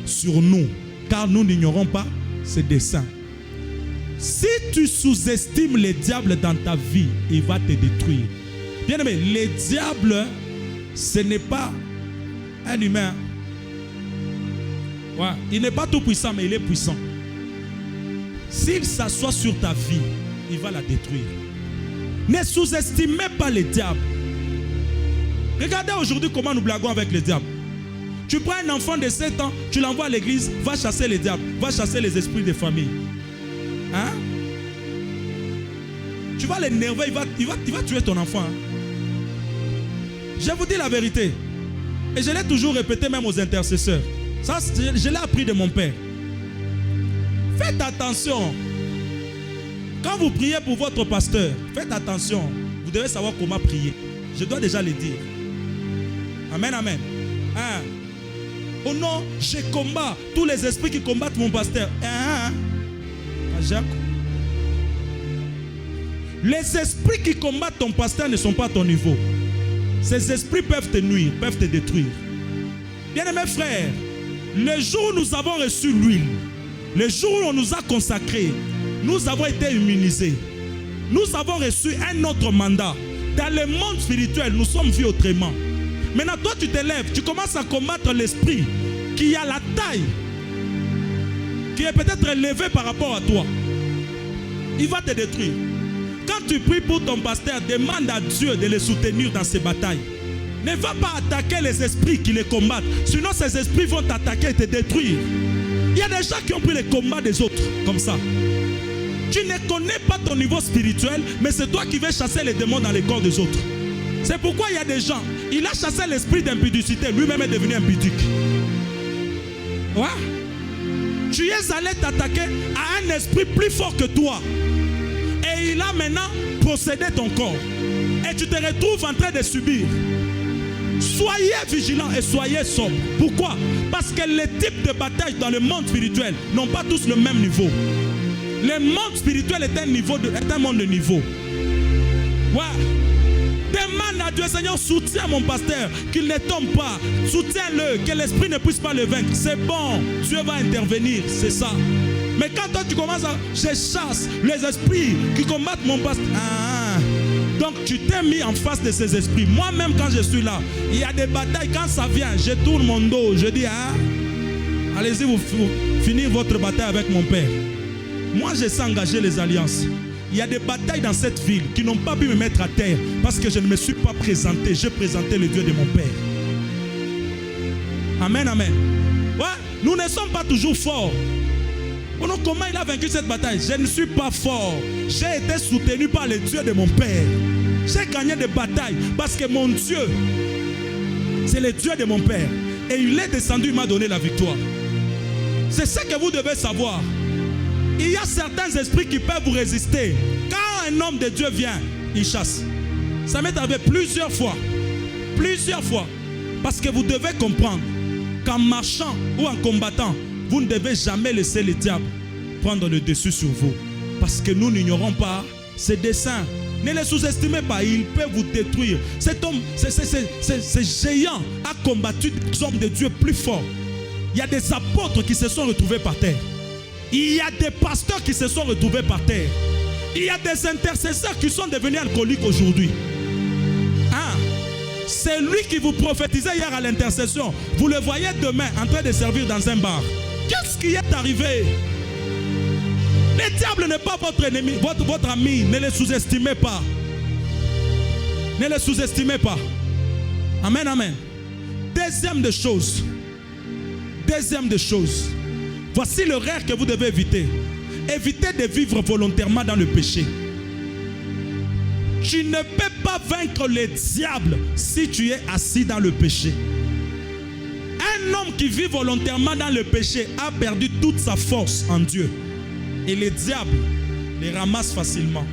sur nous, car nous n'ignorons pas ses desseins. Si tu sous-estimes le diable dans ta vie, il va te détruire. Bien aimé, le diable, ce n'est pas un humain. Ouais. Il n'est pas tout puissant, mais il est puissant. S'il s'assoit sur ta vie, il va la détruire. Ne sous-estimez pas le diable. Regardez aujourd'hui comment nous blaguons avec le diable. Tu prends un enfant de 7 ans, tu l'envoies à l'église, va chasser les diables, va chasser les esprits de famille. Hein? Tu vas l'énerver, il va tuer ton enfant. Hein? Je vous dis la vérité. Et je l'ai toujours répété même aux intercesseurs. Ça, je l'ai appris de mon père. Faites attention. Quand vous priez pour votre pasteur, faites attention. Vous devez savoir comment prier. Je dois déjà le dire. Amen, amen. Hein? Oh non, je combats tous les esprits qui combattent mon pasteur. Hein? Les esprits qui combattent ton pasteur ne sont pas à ton niveau. Ces esprits peuvent te nuire, peuvent te détruire. Bien-aimés frères, le jour où nous avons reçu l'huile, Le jour où on nous a consacrés, nous avons été immunisés. Nous avons reçu un autre mandat. Dans le monde spirituel, nous sommes vus autrement. Maintenant, toi, tu te lèves, tu commences à combattre l'esprit qui a la taille, qui est peut-être élevé par rapport à toi. Il va te détruire. Quand tu pries pour ton pasteur, demande à Dieu de le soutenir dans ses batailles. Ne va pas attaquer les esprits qui les combattent. Sinon, ces esprits vont t'attaquer et te détruire. Il y a des gens qui ont pris les combats des autres, comme ça. Tu ne connais pas ton niveau spirituel, mais c'est toi qui veux chasser les démons dans les corps des autres. C'est pourquoi il y a des gens, il a chassé l'esprit d'impudicité, lui-même est devenu impudique. Ouais. Tu es allé t'attaquer à un esprit plus fort que toi. Et il a maintenant possédé ton corps. Et tu te retrouves en train de subir. Soyez vigilants et soyez sobres. Pourquoi? Parce que les types de batailles dans le monde spirituel n'ont pas tous le même niveau. Le monde spirituel est un monde de niveau. Ouais. Demande à Dieu, Seigneur, soutiens mon pasteur, qu'il ne tombe pas. Soutiens-le, que l'esprit ne puisse pas le vaincre. C'est bon, Dieu va intervenir, c'est ça. Mais quand toi tu commences à... Je chasse les esprits qui combattent mon pasteur. Donc tu t'es mis en face de ces esprits. Moi-même quand je suis là, il y a des batailles, quand ça vient, je tourne mon dos, je dis, allez-y vous finir votre bataille avec mon père. Moi je sais engager les alliances. Il y a des batailles dans cette ville qui n'ont pas pu me mettre à terre parce que je ne me suis pas présenté. J'ai présenté le Dieu de mon père. Amen, amen. Ouais, nous ne sommes pas toujours forts. Comment il a vaincu cette bataille? Je ne suis pas fort. J'ai été soutenu par le Dieu de mon père. J'ai gagné des batailles parce que mon Dieu, c'est le Dieu de mon père. Et il est descendu, il m'a donné la victoire. C'est ce que vous devez savoir. Il y a certains esprits qui peuvent vous résister. Quand un homme de Dieu vient, il chasse. Ça m'est arrivé plusieurs fois. Plusieurs fois. Parce que vous devez comprendre qu'en marchant ou en combattant, vous ne devez jamais laisser le diable prendre le dessus sur vous. Parce que nous n'ignorons pas ses desseins. Ne les sous-estimez pas, il peut vous détruire. Cet homme, ce géant a combattu des hommes de Dieu plus forts. Il y a des apôtres qui se sont retrouvés par terre. Il y a des pasteurs qui se sont retrouvés par terre. Il y a des intercesseurs qui sont devenus alcooliques aujourd'hui. C'est lui qui vous prophétisait hier à l'intercession. Vous le voyez demain en train de servir dans un bar. Qu'est-ce qui est arrivé? Le diable n'est pas votre ennemi, votre ami. Ne le sous-estimez pas. Ne le sous-estimez pas. Amen, amen. Deuxième des choses. Voici l'erreur que vous devez éviter. Évitez de vivre volontairement dans le péché. Tu ne peux pas vaincre le diable si tu es assis dans le péché. Un homme qui vit volontairement dans le péché a perdu toute sa force en Dieu. Et le diable les ramasse facilement.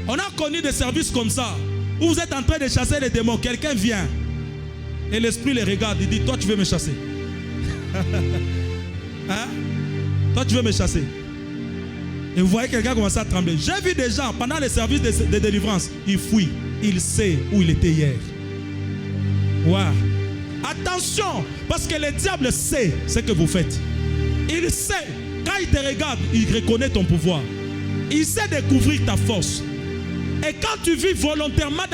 On a connu des services comme ça, où vous êtes en train de chasser les démons. Quelqu'un vient et l'esprit les regarde. Il dit, toi tu veux me chasser? Toi tu veux me chasser? Et vous voyez quelqu'un commencer à trembler. J'ai vu des gens pendant les services de délivrance, ils fuient. Il sait où il était hier. Ouais. Attention, parce que le diable sait ce que vous faites. Il sait. Quand il te regarde, il reconnaît ton pouvoir. Il sait découvrir ta force. Et quand tu vis volontairement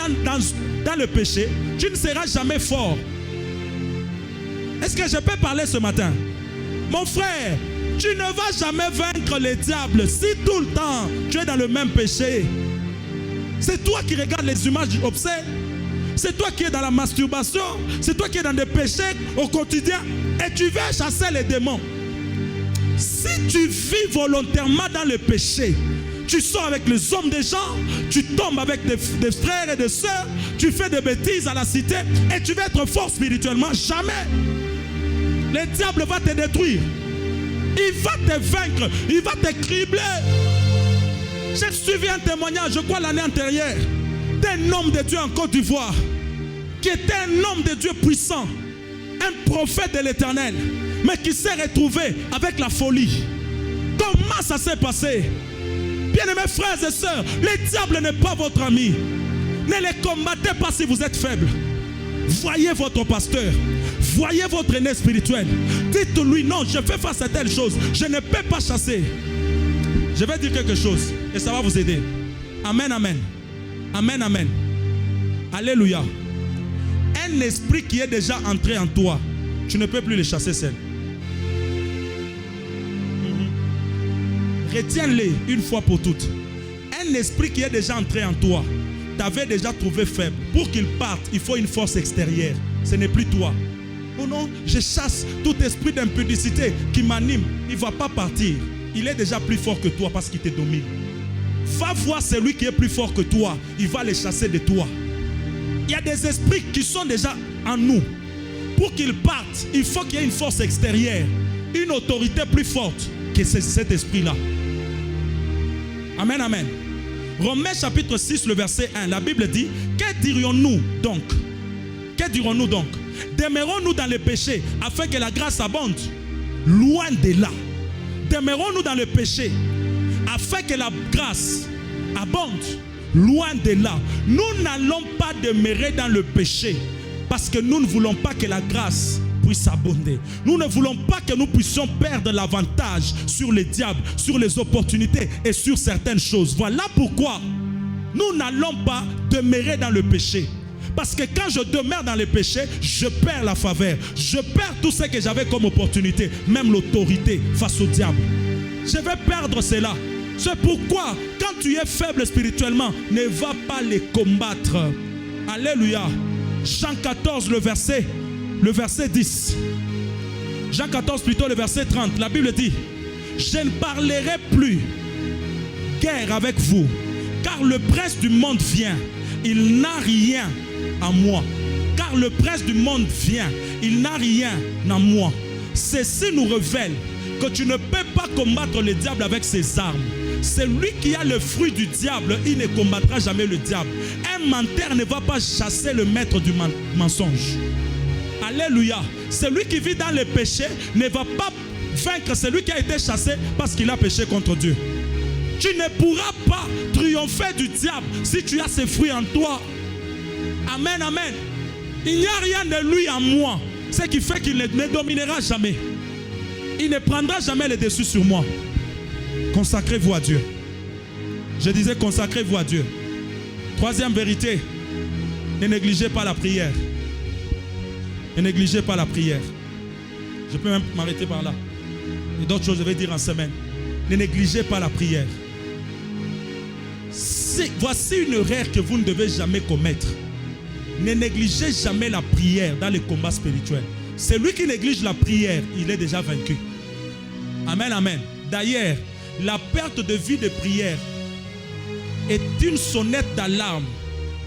dans le péché, tu ne seras jamais fort. Est-ce que je peux parler ce matin? Mon frère, tu ne vas jamais vaincre le diable si tout le temps tu es dans le même péché. C'est toi qui regardes les images obscènes. C'est toi qui es dans la masturbation. C'est toi qui es dans des péchés au quotidien. Et tu veux chasser les démons. Si tu vis volontairement dans le péché, tu sors avec les hommes des gens, tu tombes avec des frères et des sœurs, tu fais des bêtises à la cité et tu veux être fort spirituellement, jamais. Le diable va te détruire. Il va te vaincre, il va te cribler. J'ai suivi un témoignage, je crois l'année antérieure, d'un homme de Dieu en Côte d'Ivoire, qui était un homme de Dieu puissant, un prophète de l'Éternel, mais qui s'est retrouvé avec la folie. Comment ça s'est passé? Bien-aimés frères et sœurs, le diable n'est pas votre ami. Ne les combattez pas si vous êtes faible. Voyez votre pasteur. Voyez votre aîné spirituel. Dites-lui, non, je fais face à telle chose. Je ne peux pas chasser. Je vais dire quelque chose et ça va vous aider. Amen, amen. Amen, amen. Alléluia. Un esprit qui est déjà entré en toi, tu ne peux plus le chasser seul. Retiens-les une fois pour toutes. Un esprit qui est déjà entré en toi, t'avais déjà trouvé faible. Pour qu'il parte, il faut une force extérieure. Ce n'est plus toi. Oh non, je chasse tout esprit d'impudicité qui m'anime. Il ne va pas partir. Il est déjà plus fort que toi parce qu'il te domine. Va voir celui qui est plus fort que toi. Il va les chasser de toi. Il y a des esprits qui sont déjà en nous. Pour qu'ils partent, il faut qu'il y ait une force extérieure. Une autorité plus forte que cet esprit-là. Amen, amen. Romains chapitre 6, le verset 1. La Bible dit, que dirions-nous donc? Que dirons-nous donc? Demeurons-nous dans le péché afin que la grâce abonde? Loin de là. Demeurons-nous dans le péché afin que la grâce abonde? Loin de là. Nous n'allons pas demeurer dans le péché parce que nous ne voulons pas que la grâce puisse abonder. Nous ne voulons pas que nous puissions perdre l'avantage sur les diables, sur les opportunités et sur certaines choses. Voilà pourquoi nous n'allons pas demeurer dans le péché. Parce que quand je demeure dans le péché, je perds la faveur. Je perds tout ce que j'avais comme opportunité, même l'autorité face au diable. Je vais perdre cela. C'est pourquoi, quand tu es faible spirituellement, ne va pas les combattre. Alléluia. Jean 14, le verset 10. Jean 14, plutôt le verset 30. La Bible dit, je ne parlerai plus guerre avec vous, car le prince du monde vient. Il n'a rien en moi. Car le prince du monde vient. Il n'a rien en moi. Ceci nous révèle que tu ne peux pas combattre le diable avec ses armes. Celui qui a le fruit du diable, il ne combattra jamais le diable. Un menteur ne va pas chasser le maître du mensonge. Alléluia. Celui qui vit dans le péché ne va pas vaincre celui qui a été chassé parce qu'il a péché contre Dieu. Tu ne pourras pas triompher du diable si tu as ses fruits en toi. Amen, amen. Il n'y a rien de lui en moi, ce qui fait qu'il ne dominera jamais. Il ne prendra jamais le dessus sur moi. Consacrez-vous à Dieu. Je disais consacrez-vous à Dieu. Troisième vérité, ne négligez pas la prière. Ne négligez pas la prière. Je peux même m'arrêter par là. Et d'autres choses je vais dire en semaine. Ne négligez pas la prière. Voici une erreur que vous ne devez jamais commettre. Ne négligez jamais la prière dans les combats spirituels. Celui qui néglige la prière, il est déjà vaincu. Amen, amen. D'ailleurs, la perte de vie de prière est une sonnette d'alarme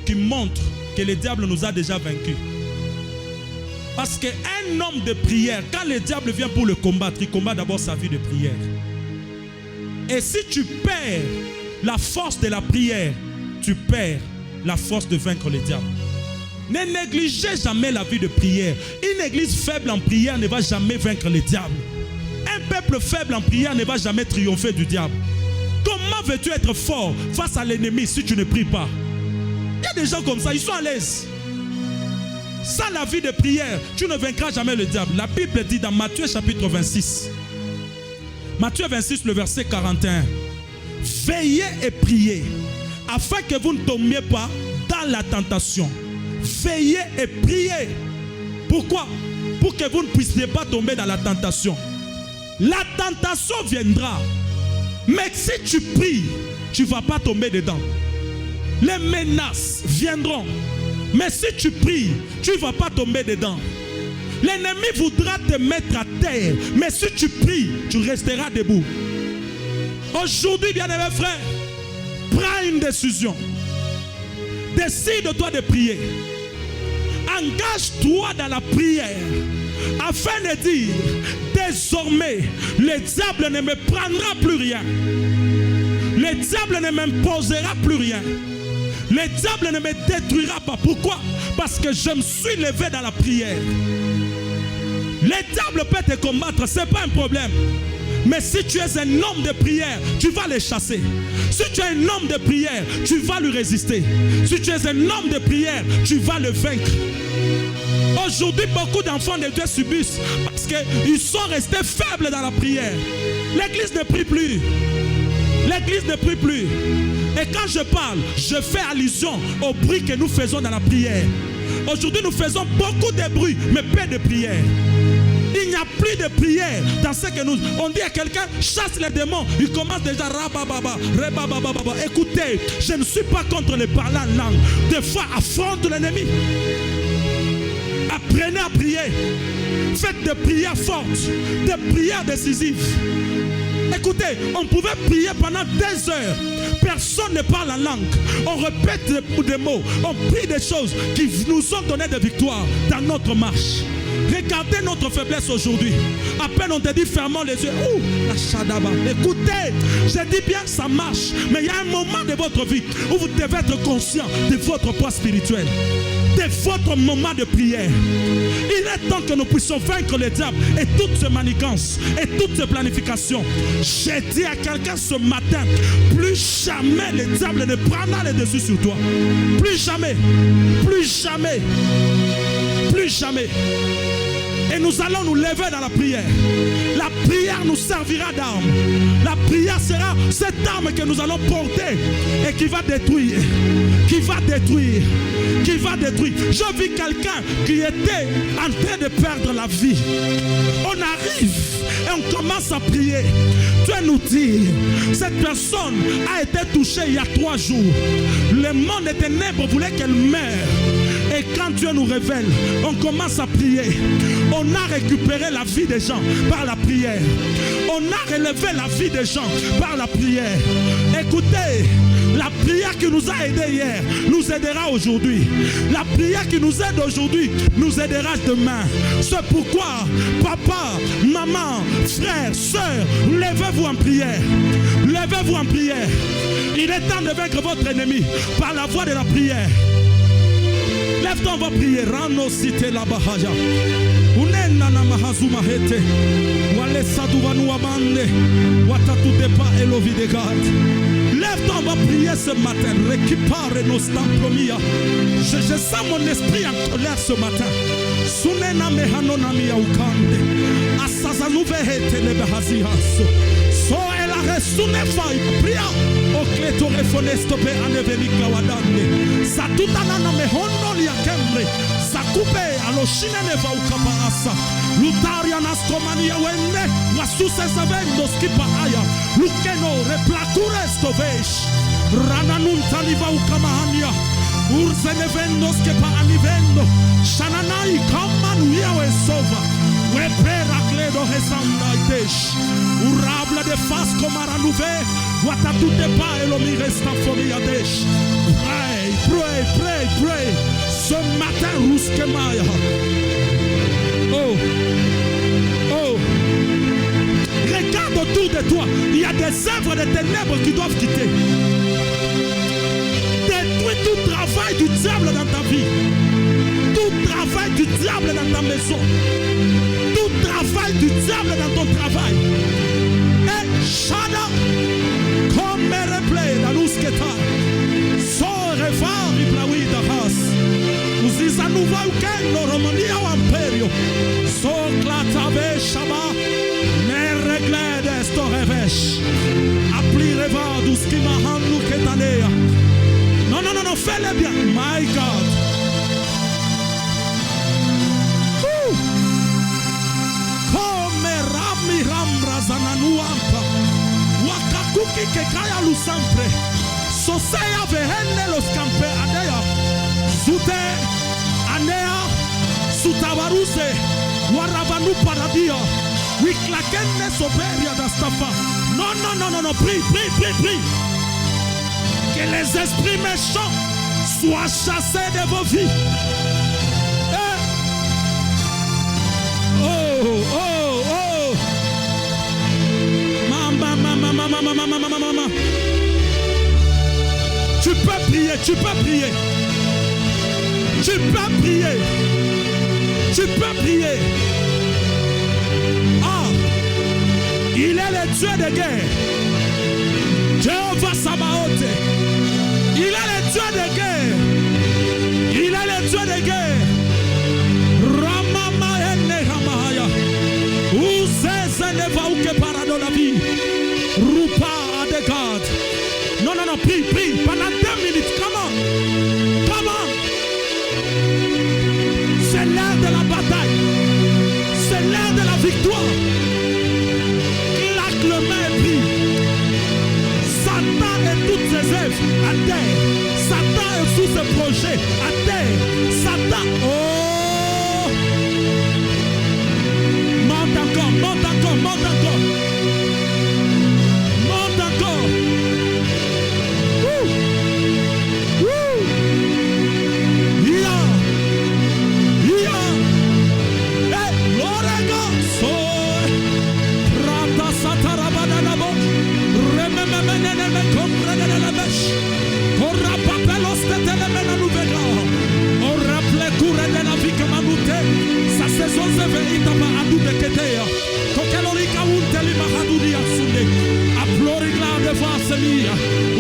qui montre que le diable nous a déjà vaincus. Parce qu'un homme de prière, quand le diable vient pour le combattre, il combat d'abord sa vie de prière. Et si tu perds la force de la prière, tu perds la force de vaincre le diable. Ne négligez jamais la vie de prière. Une église faible en prière ne va jamais vaincre le diable. Un peuple faible en prière ne va jamais triompher du diable. Comment veux-tu être fort face à l'ennemi si tu ne pries pas? Il y a des gens comme ça, ils sont à l'aise. Sans la vie de prière, tu ne vaincras jamais le diable. La Bible dit dans Matthieu chapitre 26. Matthieu 26, le verset 41. Veillez et priez, afin que vous ne tombiez pas dans la tentation. Veillez et priez. Pourquoi? Pour que vous ne puissiez pas tomber dans la tentation. La tentation viendra. Mais si tu pries, tu ne vas pas tomber dedans. Les menaces viendront. Mais si tu pries, tu ne vas pas tomber dedans. L'ennemi voudra te mettre à terre. Mais si tu pries, tu resteras debout. Aujourd'hui, bien-aimé frère, prends une décision. Décide-toi de prier. Engage-toi dans la prière afin de dire, désormais, le diable ne me prendra plus rien. Le diable ne m'imposera plus rien. Le diable ne me détruira pas. Pourquoi? Parce que je me suis levé dans la prière. Le diable peut te combattre, ce n'est pas un problème. Mais si tu es un homme de prière, tu vas les chasser. Si tu es un homme de prière, tu vas lui résister. Si tu es un homme de prière, tu vas le vaincre. Aujourd'hui, beaucoup d'enfants de Dieu subissent parce qu'ils sont restés faibles dans la prière. L'église ne prie plus. L'église ne prie plus. Et quand je parle, je fais allusion au bruit que nous faisons dans la prière. Aujourd'hui, nous faisons beaucoup de bruit, mais peu de prière. Il n'y a plus de prière dans ce que nous... On dit à quelqu'un, chasse les démons. Il commence déjà, rabababa, rebababa. Écoutez, je ne suis pas contre les parlants en langue. Des fois, affronte l'ennemi. Apprenez à prier. Faites des prières fortes, des prières décisives. Écoutez, on pouvait prier pendant des heures. Personne ne parle en langue. On répète des mots. On prie des choses qui nous ont donné des victoires dans notre marche. Regardez notre faiblesse aujourd'hui. À peine on te dit fermons les yeux. Ouh, la shadaba. Écoutez, je dis bien ça marche. Mais il y a un moment de votre vie où vous devez être conscient de votre poids spirituel, de votre moment de prière. Il est temps que nous puissions vaincre le diable et toutes ses manigances et toutes ses planifications. J'ai dit à quelqu'un ce matin, plus jamais le diable ne prendra le dessus sur toi. Plus jamais. Plus jamais. Plus jamais. Et nous allons nous lever dans la prière. La prière nous servira d'arme. La prière sera cette arme que nous allons porter et qui va détruire. Qui va détruire. Qui va détruire. Je vis quelqu'un qui était en train de perdre la vie. On arrive et on commence à prier. Dieu nous dit, cette personne a été touchée il y a 3 jours. Le monde des ténèbres voulait qu'elle meure. Et quand Dieu nous révèle, on commence à prier. On a récupéré la vie des gens par la prière. On a relevé la vie des gens par la prière. Écoutez, la prière qui nous a aidés hier nous aidera aujourd'hui. La prière qui nous aide aujourd'hui nous aidera demain. C'est pourquoi, papa, maman, frère, soeur, levez-vous en prière. Levez-vous en prière. Il est temps de vaincre votre ennemi par la voie de la prière. Lève-toi, on va prier. Rano cité la bahaja. Unena na mahazuma hete. Wale saduvanu amande. Watatu depa elovidegad. Lève-toi, on va prier ce matin. Récupère nos stampromia. Je sens mon esprit en colère ce matin. Sunena mehano namia ukande. Asazanuve hete le bahazihaso. So ela resune fai. Pria. Okleto refonesto pe anevenik la wadande. Satutana na mehondo ya kemre. Sakupe aloshine neva ukapaasa. Lutaria naskomania wende. Wasuse zavendo skipa aya. Lukeno replakure stovesh. Rananunta liva ukamahania. Urzene vendo skepa anivendo. Shananai kamanuia wesova. Wepera kledo hesanda itesh. Urabla de fas komaranouve. Watatute pa elomi resta folia desh. Pray, pray, pray, pray. Ce matin, Ruskemaya. Oh, oh. Regarde autour de toi. Il y a des œuvres de ténèbres qui doivent quitter. Détruis tout travail du diable dans ta vie. Tout travail du diable dans ta maison. Tout travail du diable dans ton travail. Et Shada, comme me replay dans l'ousketa. Revari plawida has. Uziza nuva ukendo romania wa imperio. So clatave shaba. Ne reglede sto revesh. Appli revadu skima handu ketanea. Non, non, non, non, fais-le bien. My God. Come rami rambra zananuampa. Wakakuki kekaya lusampre. Sosea vehende los campe adea. Sute anea sutabaruse waravanu paradia. Wiklakenne soberia d'astafa. Non, non, non, non, non, prie, prie, prie, prie. Que les esprits méchants soient chassés de vos vies. Oh, oh, oh. Mama, mama, mama, mama, mama, mama, mama. Tu peux prier, tu peux prier. Tu peux prier. Tu peux prier. Ah. Il est le Dieu de guerre. Jéhovah Sabaoth. Il est le Dieu de guerre. Il est le Dieu de guerre. Ramama ene ramaya. Uzeze neva uke parado la vie. Rupa adegad. Non, non, non, prie, prie. Pendant 2 minutes. Come on. Come on. C'est l'heure de la bataille. C'est l'heure de la victoire. Claque le main et prie. Satan et toutes ses œuvres à terre. Satan et tous ses projets à terre. Satan, oh! Monte encore, monte encore, monte encore. Monte encore. Wouh! Wouh! Ya! Ya! Eh, l'orega! So! Prata satarabana na bo. Remememene me comprene la bêche. Ora papelos te telemena nuvega. Ora plecure de la vie comme amouté. Sa saison se veille tapa adu de ketea. Kokelorika unteli mahadudi asune. A plorigla de vaselia.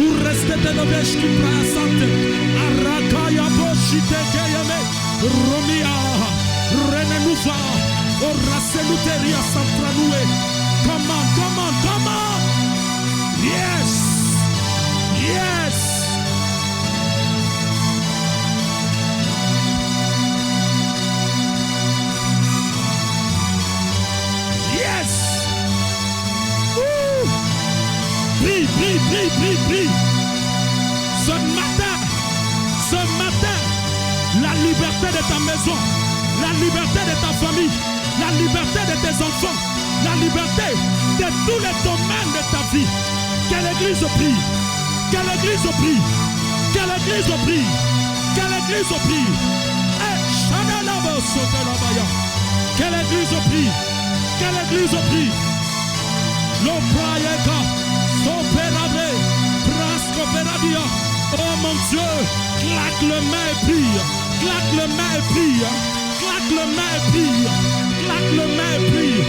U reste de la bêche qui praia sante. Arakaya boshite keyeme. Romia. Renenuva. Ora seluteria santranue. Come on, come on, come on. Yes. Yes. Yes. Woo. Prie, prie, prie, prie, prie. Ce matin, la liberté de ta maison, la liberté de ta famille, la liberté de tes enfants, la liberté de tous les domaines de ta vie. Que l'église prie, que l'église prie, que l'église prie, que l'église prie. Eh, Shadalabo Sotelabaya. Que l'église prie, que l'église prie. L'Oprayeka, Soperabe, Prascoperadia. Oh mon Dieu, claque le main et prie, claque le main et prie, claque le main et prie, claque le main et prie.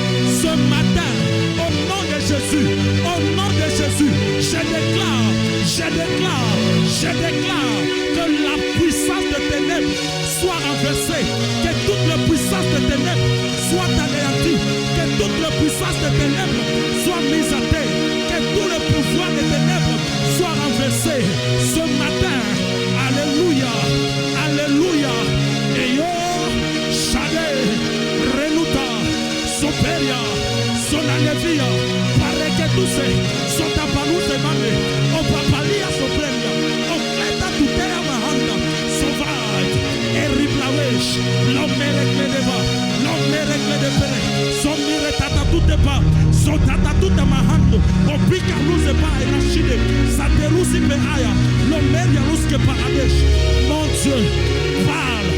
Ce matin, au nom de Jésus, au nom de Jésus, je déclare que la puissance de ténèbres soit renversée, que toute la puissance de ténèbres soit anéantie, que toute la puissance de ténèbres soit mise à terre, que tout le pouvoir des ténèbres soit renversé ce matin. Alléluia, alléluia. Et yo, Shade, Renuta, Soperia, Sonalevia, Parequetuse, Sotapaluze Mane, Opapalia Sopremia, Ocleta Tutea Mahanda, Sauvage, Eriplawesh, l'homme reclédeva, l'homme reclédeva, son mire tata tout est pas, son tata tout est mahando, Opica Luz et pas et Rachide, Saterusi Peaya, l'homme Yarus que Paradesh, mon Dieu, parle.